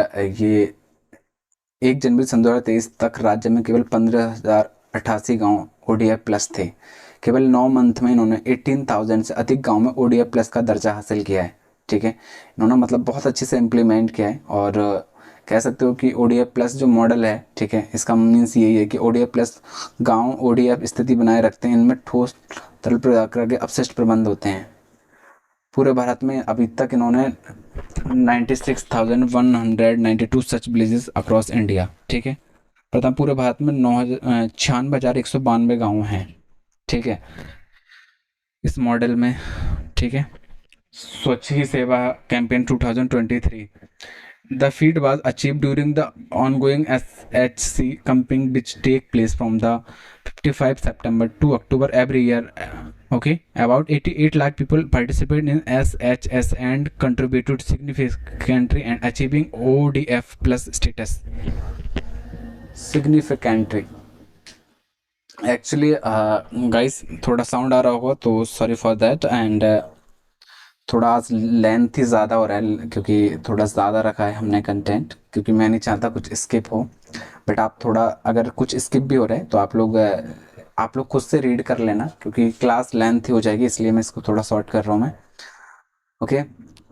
S1: ये 1 जनवरी सन 2023 तक राज्य में केवल 15,088 गाँव ODF प्लस थे। केवल 9 मंथ में इन्होंने 18,000 से अधिक गाँव में ODF प्लस का दर्जा हासिल किया है, ठीक है। इन्होंने मतलब बहुत अच्छे से इम्प्लीमेंट किया है, और कह सकते हो कि ODF प्लस जो मॉडल है, ठीक है, इसका मीन्स यही है कि ODF प्लस गाँव ODF स्थिति बनाए रखते हैं, इनमें ठोस तरल प्रकार के अपशिष्ट प्रबंध होते हैं। पूरे भारत में अभी तक इन्होंने 96,192 सच विलेजेस अक्रॉस इंडिया, ठीक है। प्रथम पूरे भारत में 96,192 गाँव हैं, ठीक है, इस मॉडल में, ठीक है। स्वच्छ ही सेवा campaign 2023, the feat was achieved during the ongoing SHC campaign which take place from the 55 September to October every year. Okay, about 88 lakh people participate in SHS and contributed significantly and achieving ODF plus status. Significantly. Actually, guys, थोड़ा sound आ रहा होगा तो sorry for that, and थोड़ा आज length ही ज़्यादा हो रहा है क्योंकि थोड़ा ज़्यादा रखा है हमने कंटेंट, क्योंकि मैं नहीं चाहता कुछ स्किप हो। बट आप थोड़ा अगर कुछ स्किप भी हो रहा है तो आप लोग खुद से रीड कर लेना, क्योंकि क्लास लेंथ ही हो जाएगी, इसलिए मैं इसको थोड़ा शॉर्ट कर रहा हूँ मैं। Okay,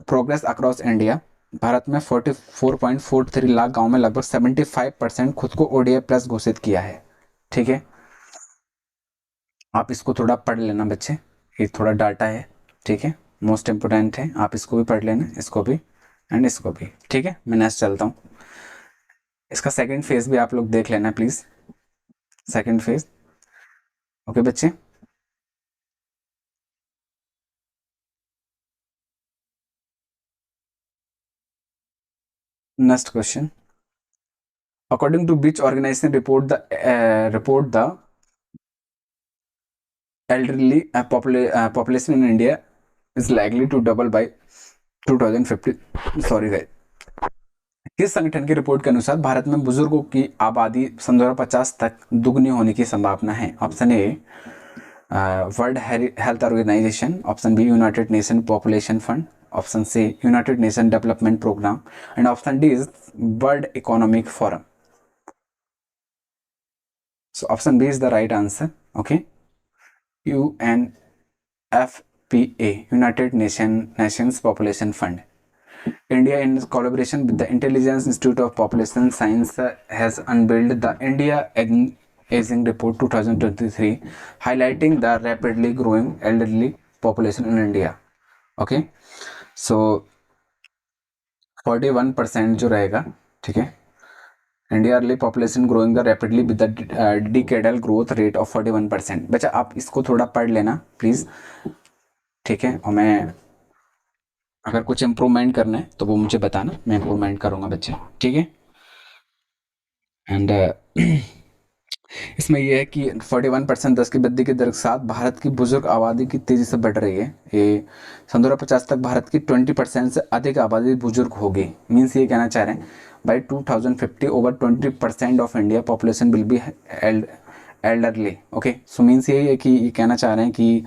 S1: progress across India, Bharat में 44.43 लाख गाँव में लगभग 75% खुद को ODF प्लस घोषित किया है, ठीक है। आप इसको थोड़ा पढ़ लेना बच्चे, ये थोड़ा डाटा है, ठीक है, मोस्ट इम्पोर्टेंट है, आप इसको भी पढ़ लेना, इसको भी एंड इसको भी, ठीक है। मैं नेक्स्ट चलता हूँ, इसका सेकंड फेज भी आप लोग देख लेना प्लीज, सेकंड फेज। ओके बच्चे, next question, according to which organisation report the elderly population in India is likely to double by 2050, sorry guys, किस संगठन की रिपोर्ट के अनुसार भारत में बुजुर्गों की आबादी सन 2050 तक दुगनी होने की संभावना है? Option A world health organisation, option B united nation population fund, option C united nation development programme, and option D is world economic forum. So option B is the right answer. Okay, UNFPA, United Nations Population Fund. India, in collaboration with the Intelligence Institute of Population Science, has unveiled the India Aging Report 2023, highlighting the rapidly growing elderly population in India. Okay, so 41% जो रहेगा, ठीक है, India early population growing the rapidly with the decadal growth rate of 41%। बच्चा आप इसको थोड़ा पढ़ लेना प्लीज़, ठीक है, और मैं अगर कुछ इम्प्रूवमेंट करना है तो वो मुझे बताना, मैं इम्प्रूवमेंट करूँगा बच्चे, ठीक है। एंड इसमें यह है कि 41% 10 की वृद्धि की दर के साथ भारत की बुजुर्ग आबादी की तेज़ी से बढ़ रही है। ये सन 2050 तक भारत की 20% से अधिक आबादी बुजुर्ग होगी। मीन्स ये कहना चाह रहे हैं by 2050 over 20% of India population will be elderly. Okay, so means यही है कि ये कहना चाह रहे हैं कि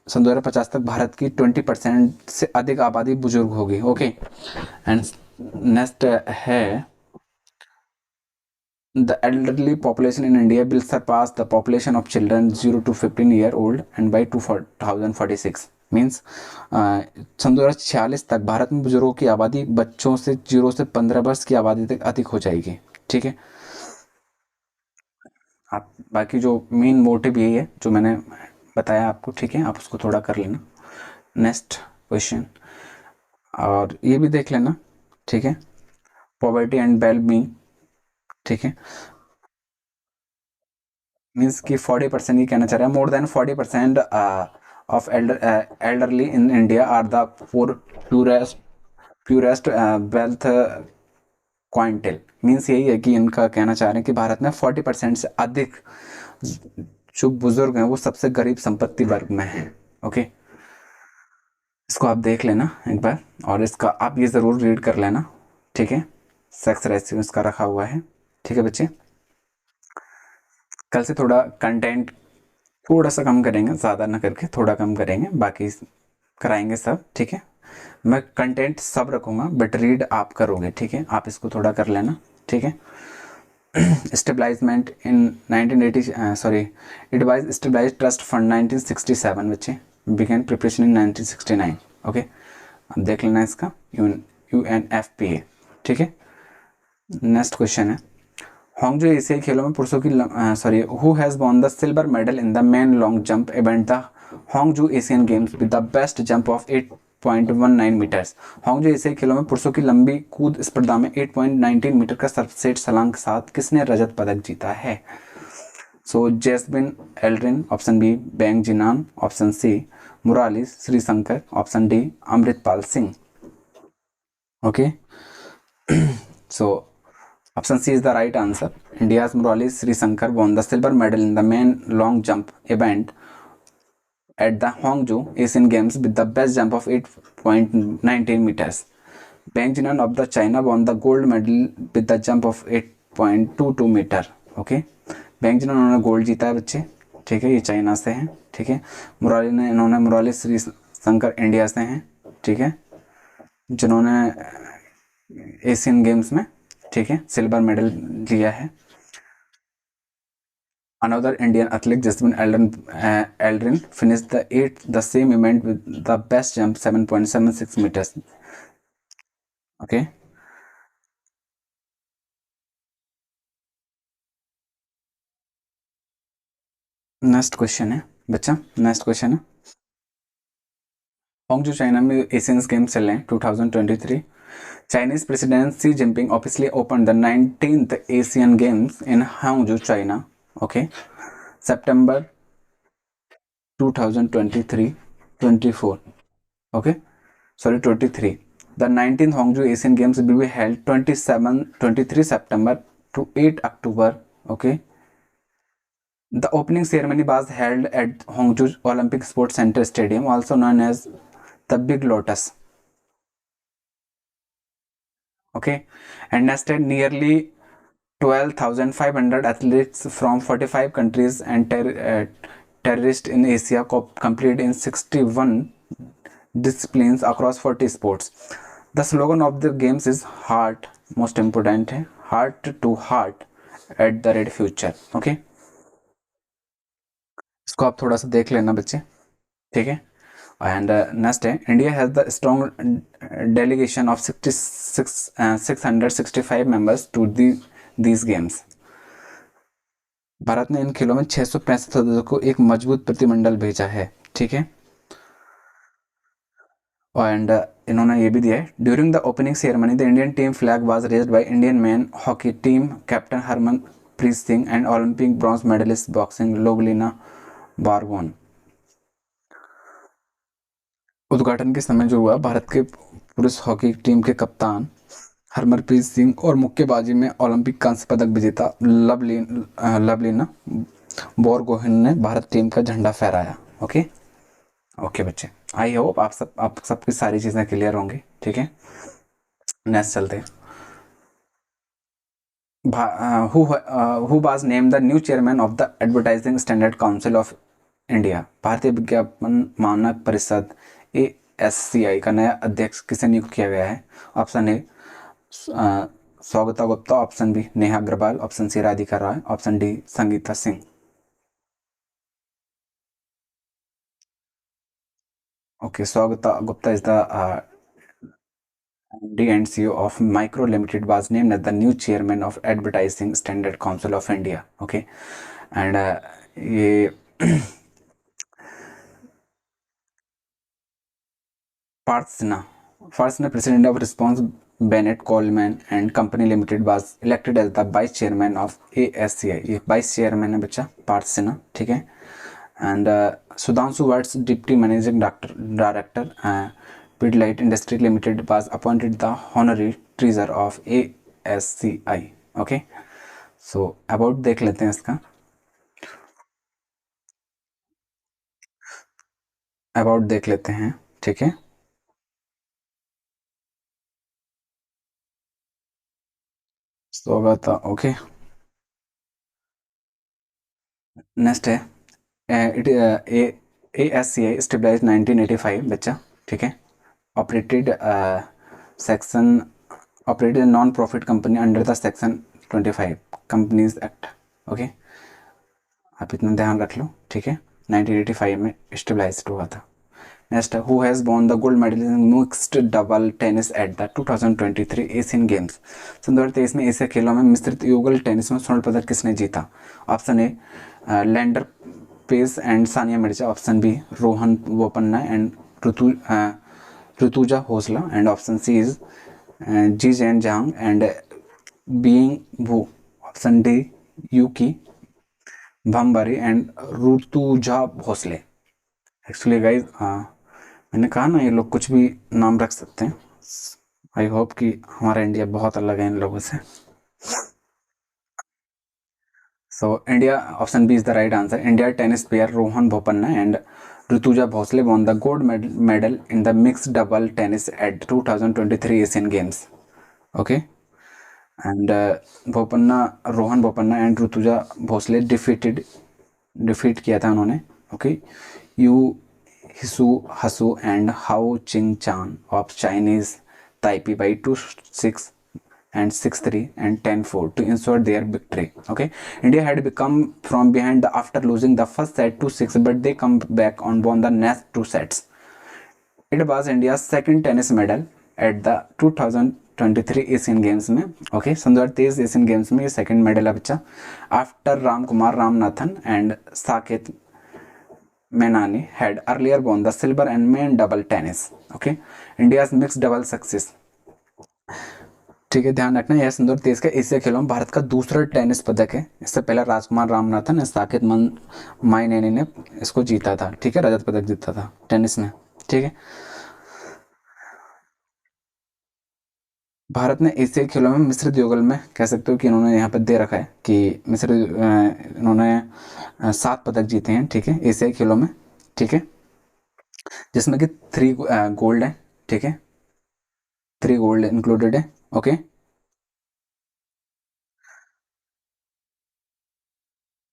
S1: सन 2050 तक भारत की 20% से अधिक आबादी बुजुर्ग होगी। ओके, एंड नेक्स्ट है the elderly population in India will surpass the population of children 0 to 15 year old and by 2046. Means सन 2046 तक भारत में बुजुर्गों की आबादी बच्चों से 0 से 15 वर्ष की आबादी तक अधिक हो जाएगी। ठीक है, आप बाकी जो मेन मोटिव यही है जो मैंने बताया आपको। ठीक है, आप उसको थोड़ा कर लेना। नेक्स्ट क्वेश्चन, और ये भी देख लेना। ठीक है, पॉवर्टी एंड वेल बीइंग। ठीक है, मीन्स कि 40% ये कहना चाह रहा है, more than 40% of elderly in India are the poorest wealth quantile. Means यही है कि इनका कहना चाह रहे हैं कि भारत में 40% से अधिक जो बुजुर्ग हैं वो सबसे गरीब संपत्ति वर्ग में हैं। ओके, इसको आप देख लेना एक बार, और इसका आप ये ज़रूर रीड कर लेना। ठीक है, सेक्स रेशियो इसका रखा हुआ है। ठीक है बच्चे, कल से थोड़ा कंटेंट थोड़ा सा कम करेंगे, ज़्यादा ना करके थोड़ा कम करेंगे, बाकी कराएंगे सब। ठीक है, मैं कंटेंट सब रखूँगा बट रीड आप करोगे। ठीक है, आप इसको थोड़ा कर लेना। ठीक है, establishment in 1980 sorry it was stabilise trust fund 1967 बच्चे, बिगेन प्रिपरेशन इन 1969। ओके, अब देख लेना इसका UNFPA। ठीक है, नेक्स्ट क्वेश्चन है, हांगजो एशियाई खेलों में पुरुषों की sorry who has won the silver medal in the men long jump event the Hangzhou Asian games with the best jump of 8.19 metres. Hangzhou एशियाई खेलों में पुरुषों की लंबी कूद स्पर्धा में 8.19 मीटर का सर्वश्रेष्ठ छलांग के साथ किसने रजत पदक जीता है? So Jeswin Aldrin, option B Wang Jianan, option C Murali Sreeshankar, option D Amritpal Singh. Okay, so option C is the right answer. India's Murali Srishankar won the silver medal in the main long jump event at the Hangzhou Asian Games with the best jump of 8.19 meters. Bang Jinan of the China won the gold medal with the jump of 8.22 metre. Okay, बैंग जिन्होंने उन्होंने gold जीता है बच्चे। ठीक है, ये China से हैं। ठीक है, मुराली श्री शंकर इंडिया से हैं। ठीक है, जिन्होंने एशियन गेम्स में, ठीक है, सिल्वर मेडल लिया है। Another Indian athlete, Jasmine Aldrin, finished the same event with the best jump 7.76 meters. Okay. Next question है बच्चा, नेक्स्ट क्वेश्चन है, हांगजो चाइना में एशियन गेम्स चल रहे हैं 2023। Chinese President Xi Jinping officially opened the 19th Asian Games in Hangzhou, China. Okay, September 2023-24. Okay, sorry 23. The 19th Hangzhou Asian Games will be held 23 September to 8 October. Okay, the opening ceremony was held at Hangzhou Olympic Sports Center Stadium, also known as the Big Lotus. Okay, and nested nearly 12,500 athletes from 45 countries and terrorists in Asia competed in 61 disciplines across 40 sports. The slogan of the games is heart, most important है, heart to heart at the red future. Okay, इसको आप थोड़ा सा देख लेना बच्चे। ठीक है, एंड नेक्स्ट है, India has the strong delegation of 665 members to these games. भारत ने इन खेलों में 665 सदस्यों को एक मजबूत प्रतिमंडल भेजा है। ठीक है, एंड इन्होंने ये भी दिया है, during the opening ceremony the Indian team flag was raised by Indian man hockey team captain Harmanpreet Singh and Olympic bronze medallist boxing Lovlina Borgohain. उद्घाटन के समय जो हुआ, भारत के पुरुष हॉकी टीम के कप्तान हरमनप्रीत सिंह और मुक्केबाजी में ओलंपिक कांस्य पदक विजेता लवलीना बोरगोहेन ने भारत टीम का झंडा फहराया। ओके ओके बच्चे, आई होप आप सबकी सारी चीज़ें क्लियर होंगी। ठीक है, नेक्स्ट चलते हैं। Who was name the new chairman of the advertising standard council of India. भारतीय विज्ञापन मानक परिषद ASCI का नया अध्यक्ष किसे नियुक्त किया गया है? Option A Swagata Gupta, option B Neha Agarwal, option C Radhika Roy, option D Sangeeta Singh. Okay, Swagata Gupta is the MD and CEO of Micro Limited, was named as the new chairman of Advertising Standard Council of India. Okay, and ये Parsna, president of Response Bennett Coleman and Company Limited, was elected as the vice chairman of ASCI. ये vice chairman है बच्चा, पार्थ ठीक है. And Sudhanshu Watts, deputy managing director, Pidilite Industries Limited, was appointed the honorary treasurer of ASCI. Okay, so about देख लेते हैं इसका. About देख लेते हैं, ठीक है. स्वागत. ओके, नेक्स्ट है. इट ASCI स्टेबलाइज 1985 बच्चा, ठीक है. Operated section operated non profit company under the section 25 companies act. Okay, आप इतना ध्यान रख लो, ठीक है. 1985 में स्टेबलाइज हुआ था. Next, who has won the gold medal in mixed double tennis eight the 2023 Asian games. 2023 में एशिया खेलों में मिश्रित युगल टेनिस में स्वर्ण पदक किसने जीता. Option A Leander Paes and Sania Mirza. Option B Rohan Bopanna and Rutuja Bhosale. And option C is Zhizhen Zhang and Yibing Wu. Option D Yuki Bhambri and Rutuja Bhosale. Actually guys मैंने कहा ना, ये लोग कुछ भी नाम रख सकते हैं. आई होप कि हमारा इंडिया बहुत अलग है इन लोगों से. So India, option B is the right answer. India tennis player Rohan Bopanna and Rutuja Bhosale won the gold medal in the mixed double tennis at 2023 Asian Games. Okay, and Rohan Bopanna and Rutuja Bhosale defeat किया था उन्होंने. Okay, Yu Hsiu Hsu and Hao Ching Chan of Chinese Taipei by 2-6 and 6-3 and 10-4 to ensure their victory. Okay, India had become from behind after losing the first set 2-6, but they come back and won the next two sets. It was India's second tennis medal at the 2023 Asian games में. Okay, 2023 Asian games में ये second medal है बच्चा. After Ram Kumar Ramanathan and Saket Menani had earlier won the silver and men double tennis. Okay, India's mixed double success. ठीक है, ध्यान रखना, यह 2023 का एशिया खेलों में भारत का दूसरा टेनिस पदक है. इससे पहले राजकुमार रामनाथन और साकेत माइनेनी ने इसको जीता था. ठीक है, रजत पदक जीता था टेनिस में. ठीक है, भारत ने एशियाई खेलों में मिश्रित युगल में, कह सकते हो कि इन्होंने यहाँ पर दे रखा है कि मिश्रित इन्होंने 7 पदक जीते हैं. ठीक है, एशियाई खेलों में. ठीक है, जिसमें कि 3 गोल्ड है. ठीक है, 3 गोल्ड इंक्लूडेड है. ओके,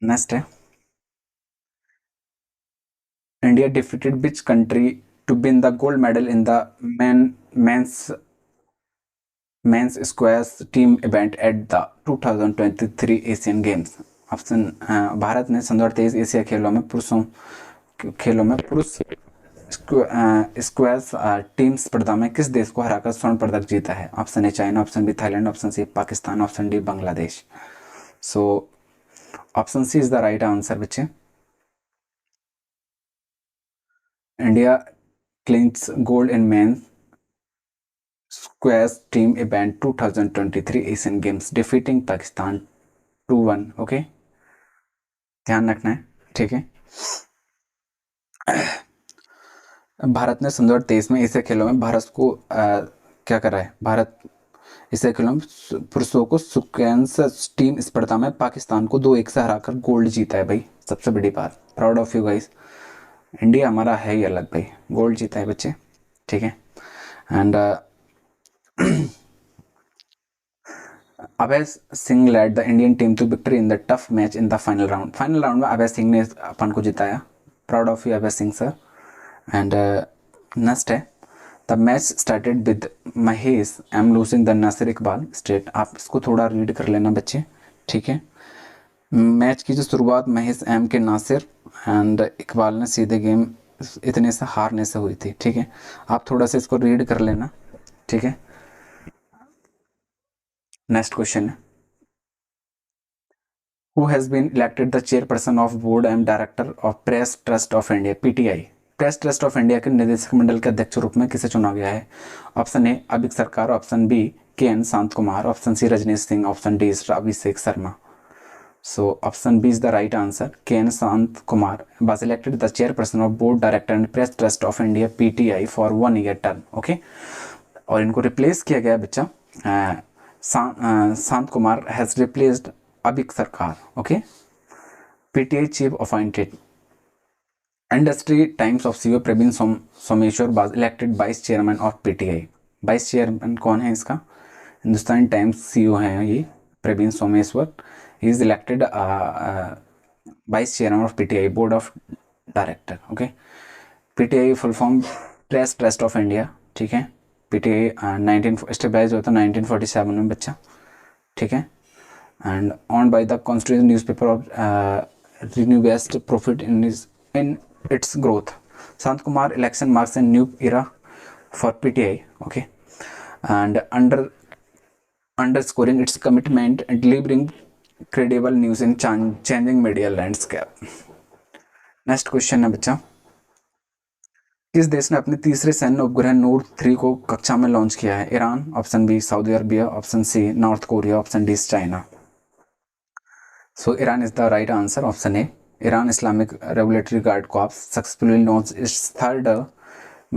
S1: नेक्स्ट है. India defeated which country to win the gold medal in the men's squash team event at the 2023 Asian games. Option, भारत ने 2023 एशिया खेलों में पुरुष स्क्वैश टीम स्पर्धा में किस देश को हराकर स्वर्ण पदक जीता है. Option A China, option B Thailand, option C Pakistan, option D Bangladesh. So option C is the right answer बच्चे. India clinch gold in men's squash team event 2023 Asian games defeating Pakistan 2-1. Okay, ध्यान रखना है. ठीक है, भारत ने 2023 में एशिया खेलों में भारत को क्या करा है. भारत एशिया खेलों में पुरुषों को स्क्वैश टीम स्पर्धा में पाकिस्तान को 2-1 से हराकर गोल्ड जीता है भाई. सबसे बड़ी बात, proud of you guys. India हमारा है ही अलग भाई, गोल्ड जीता है बच्चे. ठीक है, and Abhay Singh led the Indian team to victory in the tough match in the final round. Final round में अभय सिंह ने अपन को जिताया. Proud of you Abhay Singh sir. And next है, the match started with Mahesh M losing the Nasir Iqbal straight. आप इसको थोड़ा read कर लेना बच्चे. ठीक है, मैच की जो शुरुआत महेश एम के नासिर एंड इकबाल ने सीधे गेम इतने से हारने से हुई थी। ठीक है, आप थोड़ा सा इसको रीड कर लेना। ठीक है, नेक्स्ट क्वेश्चन है, who has been elected the chairperson of board and director of press trust of India PTI. Press trust of India के निदेशक मंडल के अध्यक्ष रूप में किसे चुना गया है? ऑप्शन ए अभिक सरकार, option B K N Shanth Kumar, option C Rajneesh Singh, option D Abhishek Sharma. So option B is the right answer. K.N. Sant Kumar was elected the chairperson of board director and press trust of India PTI for 1 year term. Okay, और इनको replace किया गया बच्चा, शांत Kumar has replaced Avik Sarkar. Okay, PTI chief appointed. Industry times of CEO Praveen Someshwar was elected vice chairman of PTI. Vice chairman कौन है इसका? Hindustan times CEO हैं ये Praveen Someshwar. He is elected vice chairman of PTI board of director. Okay, PTI full form press trust of India. ठीक है, PTI 19 stabilise होता 1947 में बच्चा. ठीक है, and on by the constitution newspaper of reinvest profit in its growth. Sant Kumar election marks a new era for PTI. Okay, and underscoring its commitment and delivering credible news in changing media landscape. Next question है बच्चा, किस देश ने अपने तीसरे सैन्य उपग्रह नूर 3 को कक्षा में लॉन्च किया है? Iran, option B Saudi Arabia, option C North Korea, option D China. So Iran is the right answer. Option A, Iran Islamic Regulatory Guard Corps successfully launched its third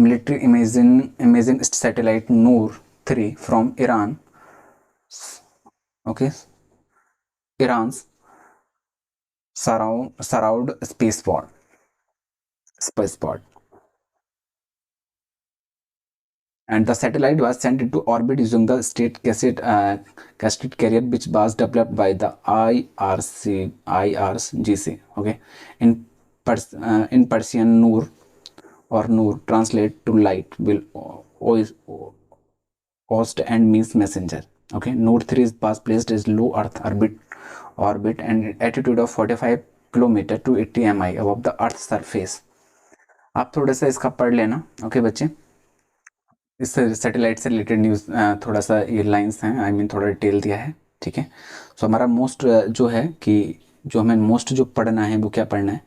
S1: military imaging satellite Noor 3 from Iran. Okay, Iran's Saroud spaceport, and the satellite was sent into orbit using the state cassette carrier, which was developed by the IRGC. Okay, in Persian, Noor or Noor translate to light, will host and means messenger. Okay, Noor 3 was placed as low Earth orbit and altitude of 45 kilometre to 80 mi above the Earth surface. आप थोड़ा सा इसका पढ़ लेना. Okay बच्चे, इस satellite से related news थोड़ा सा ये लाइंस हैं, आई मीन थोड़ा डिटेल दिया है. ठीक है, सो हमारा मोस्ट जो है कि जो हमें मोस्ट जो पढ़ना है वो क्या पढ़ना है,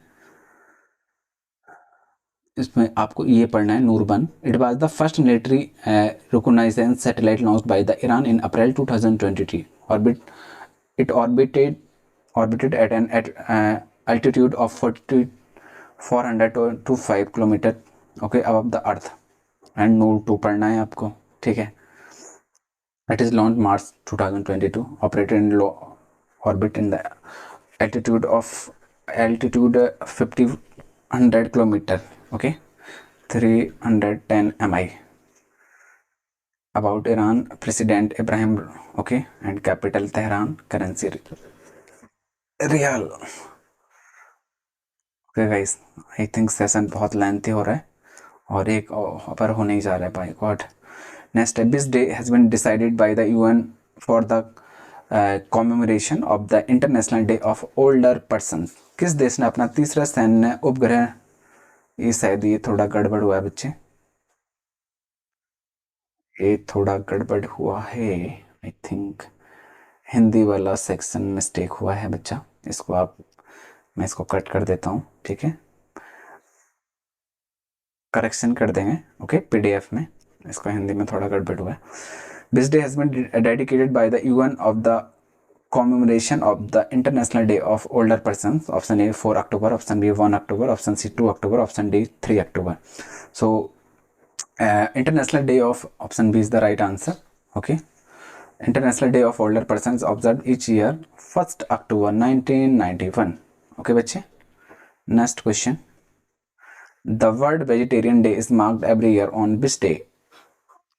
S1: इसमें आपको ये पढ़ना है Noor 1. It was the first military reconnaissance satellite launched by the Iran in April 2023. It orbited at an altitude of 400 to 5 kilometre. Okay, above the earth. And Noor 2 पढ़ना है आपको. ठीक है, it is launched March 2022, operated in low orbit in the altitude 500 kilometer. Okay, 310 mi about Iran. President Ibrahim. Okay, and capital Tehran. Currency real. Okay guys, I think session बहुत lengthy हो रहा है और एक पर हो नहीं जा रहा है by God. Next, this day has been decided by the UN for the commemoration of the international day of older persons. किस देश ने अपना तीसरा सैन्य उपग्रह, ये शायद ये थोड़ा गड़बड़ हुआ है बच्चे, ये थोड़ा गड़बड़ हुआ है. आई थिंक हिंदी वाला सेक्शन मिस्टेक हुआ है बच्चा. इसको मैं इसको कट कर देता हूँ. ठीक है, करेक्शन कर देंगे. ओके, PDF में इसको हिंदी में थोड़ा गड़बड़ हुआ है. This day has been dedicated by the UN of the commemoration of the international day of older persons. Option A 4 October, option B 1 October, option C 2 October, option D 3 October. So international day of, option B is the right answer. Okay, international day of older persons observe each year 1 October 1991. Okay बच्चे, next question, the world vegetarian day is marked every year on which day?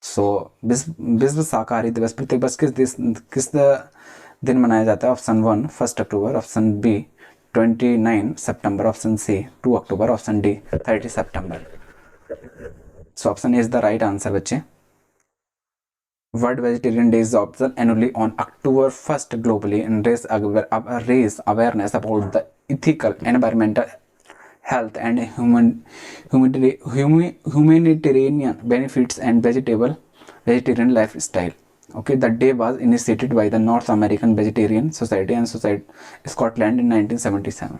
S1: So विश्व शाकाहारी दिवस प्रत्येक वर्ष किस दिन मनाया जाता है? ऑप्शन 1 1 अक्टूबर, ऑप्शन बी 29 सितंबर, ऑप्शन सी 2 अक्टूबर, ऑप्शन डी 30 सितंबर. So option A is the right answer बच्चे. World Vegetarian Day is observed annually on October 1st globally and raise awareness about the ethical, environmental, health and humanitarian benefits and vegetarian lifestyle. Okay, the day was initiated by the North American Vegetarian Society and Society Scotland in 1977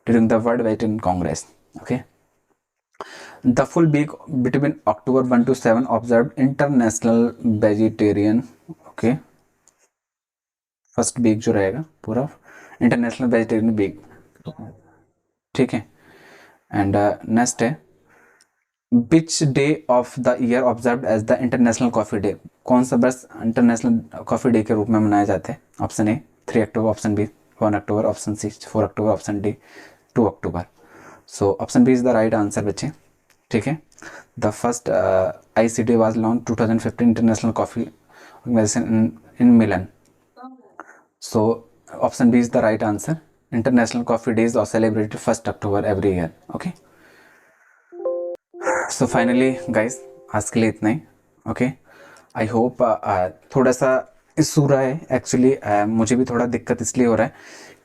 S1: during the World Vegetarian Congress. Okay, the full week between October 1 to 7 observed International Vegetarian. Okay, first week जो रहेगा पूरा international vegetarian week, ठीक है। And next है which day of the year observe as the international coffee day, कौन सा बस international coffee day के रूप में मनाए जाते हैं? Option A 3 October, option B 1 October, option C 4 October, option D 2 October. So option B is the right answer बच्चे, ठीक है। The first ICD was launch 2015 international coffee organization in Milan. So option B is the right answer. International Coffee Days are celebrated 1st October every year. Okay. So finally guys, आज के लिए इतना ही। Okay. I hope थोड़ा सा issue रहा है actually, मुझे भी थोड़ा दिक्कत इसलिए हो रहा है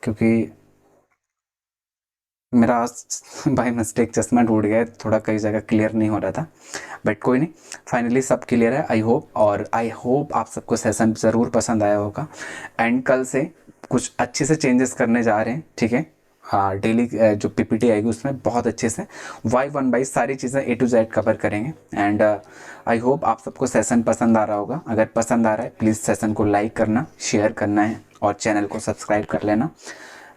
S1: क्योंकि मेरा बाय मिस्टेक चश्मा टूट गया है, थोड़ा कई जगह क्लियर नहीं हो रहा था, बट कोई नहीं, फाइनली सब क्लियर है आई होप। और आई होप आप सबको सेशन ज़रूर पसंद आया होगा। एंड कल से कुछ अच्छे से चेंजेस करने जा रहे हैं, ठीक है। हाँ, डेली जो PPT आएगी उसमें बहुत अच्छे से Y1 बाई सारी चीज़ें A to Z कवर करेंगे। एंड आई होप आप सबको सेशन पसंद आ रहा होगा। अगर पसंद आ रहा है प्लीज़ सेशन को लाइक करना, शेयर करना है और चैनल को सब्सक्राइब कर लेना।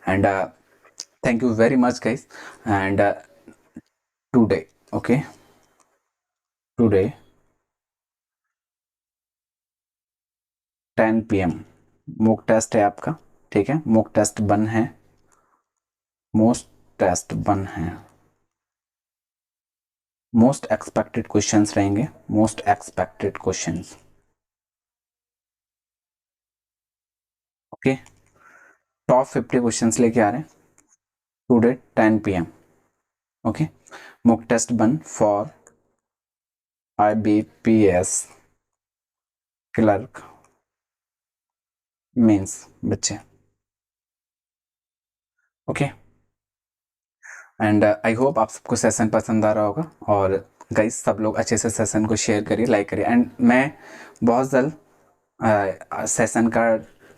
S1: And thank you very much guys. And today, okay, today 10 PM mock test है आपका, ठीक है। मॉक टेस्ट बन है, मोस्ट टेस्ट बन है, मोस्ट एक्सपेक्टेड क्वेश्चंस रहेंगे, most expected questions, okay. Top 50 questions लेके आ रहे हैं today 10 PM, okay. Mock test one for IBPS clerk means बच्चे, ओके। एंड आई होप आप सबको सेशन पसंद आ रहा होगा। और गाइस सब लोग अच्छे से सेशन को शेयर करिए, लाइक करिए। एंड मैं बहुत जल्द सेशन का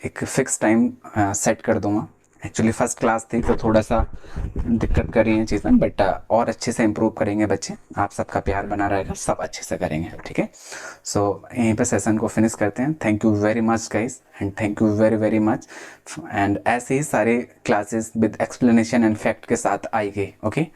S1: एक फिक्स टाइम सेट कर दूंगा। एक्चुअली फर्स्ट क्लास थी तो थोड़ा सा दिक्कत कर रही हैं चीज़ें, बट और अच्छे से इम्प्रूव करेंगे बच्चे, आप सबका प्यार बना रहेगा, सब अच्छे से करेंगे, ठीक है। सो यहीं पे सेशन को फिनिश करते हैं। Thank you very much guys, and thank you very very much. And ऐसे ही सारे classes with explanation and fact के साथ आएंगे, ओके।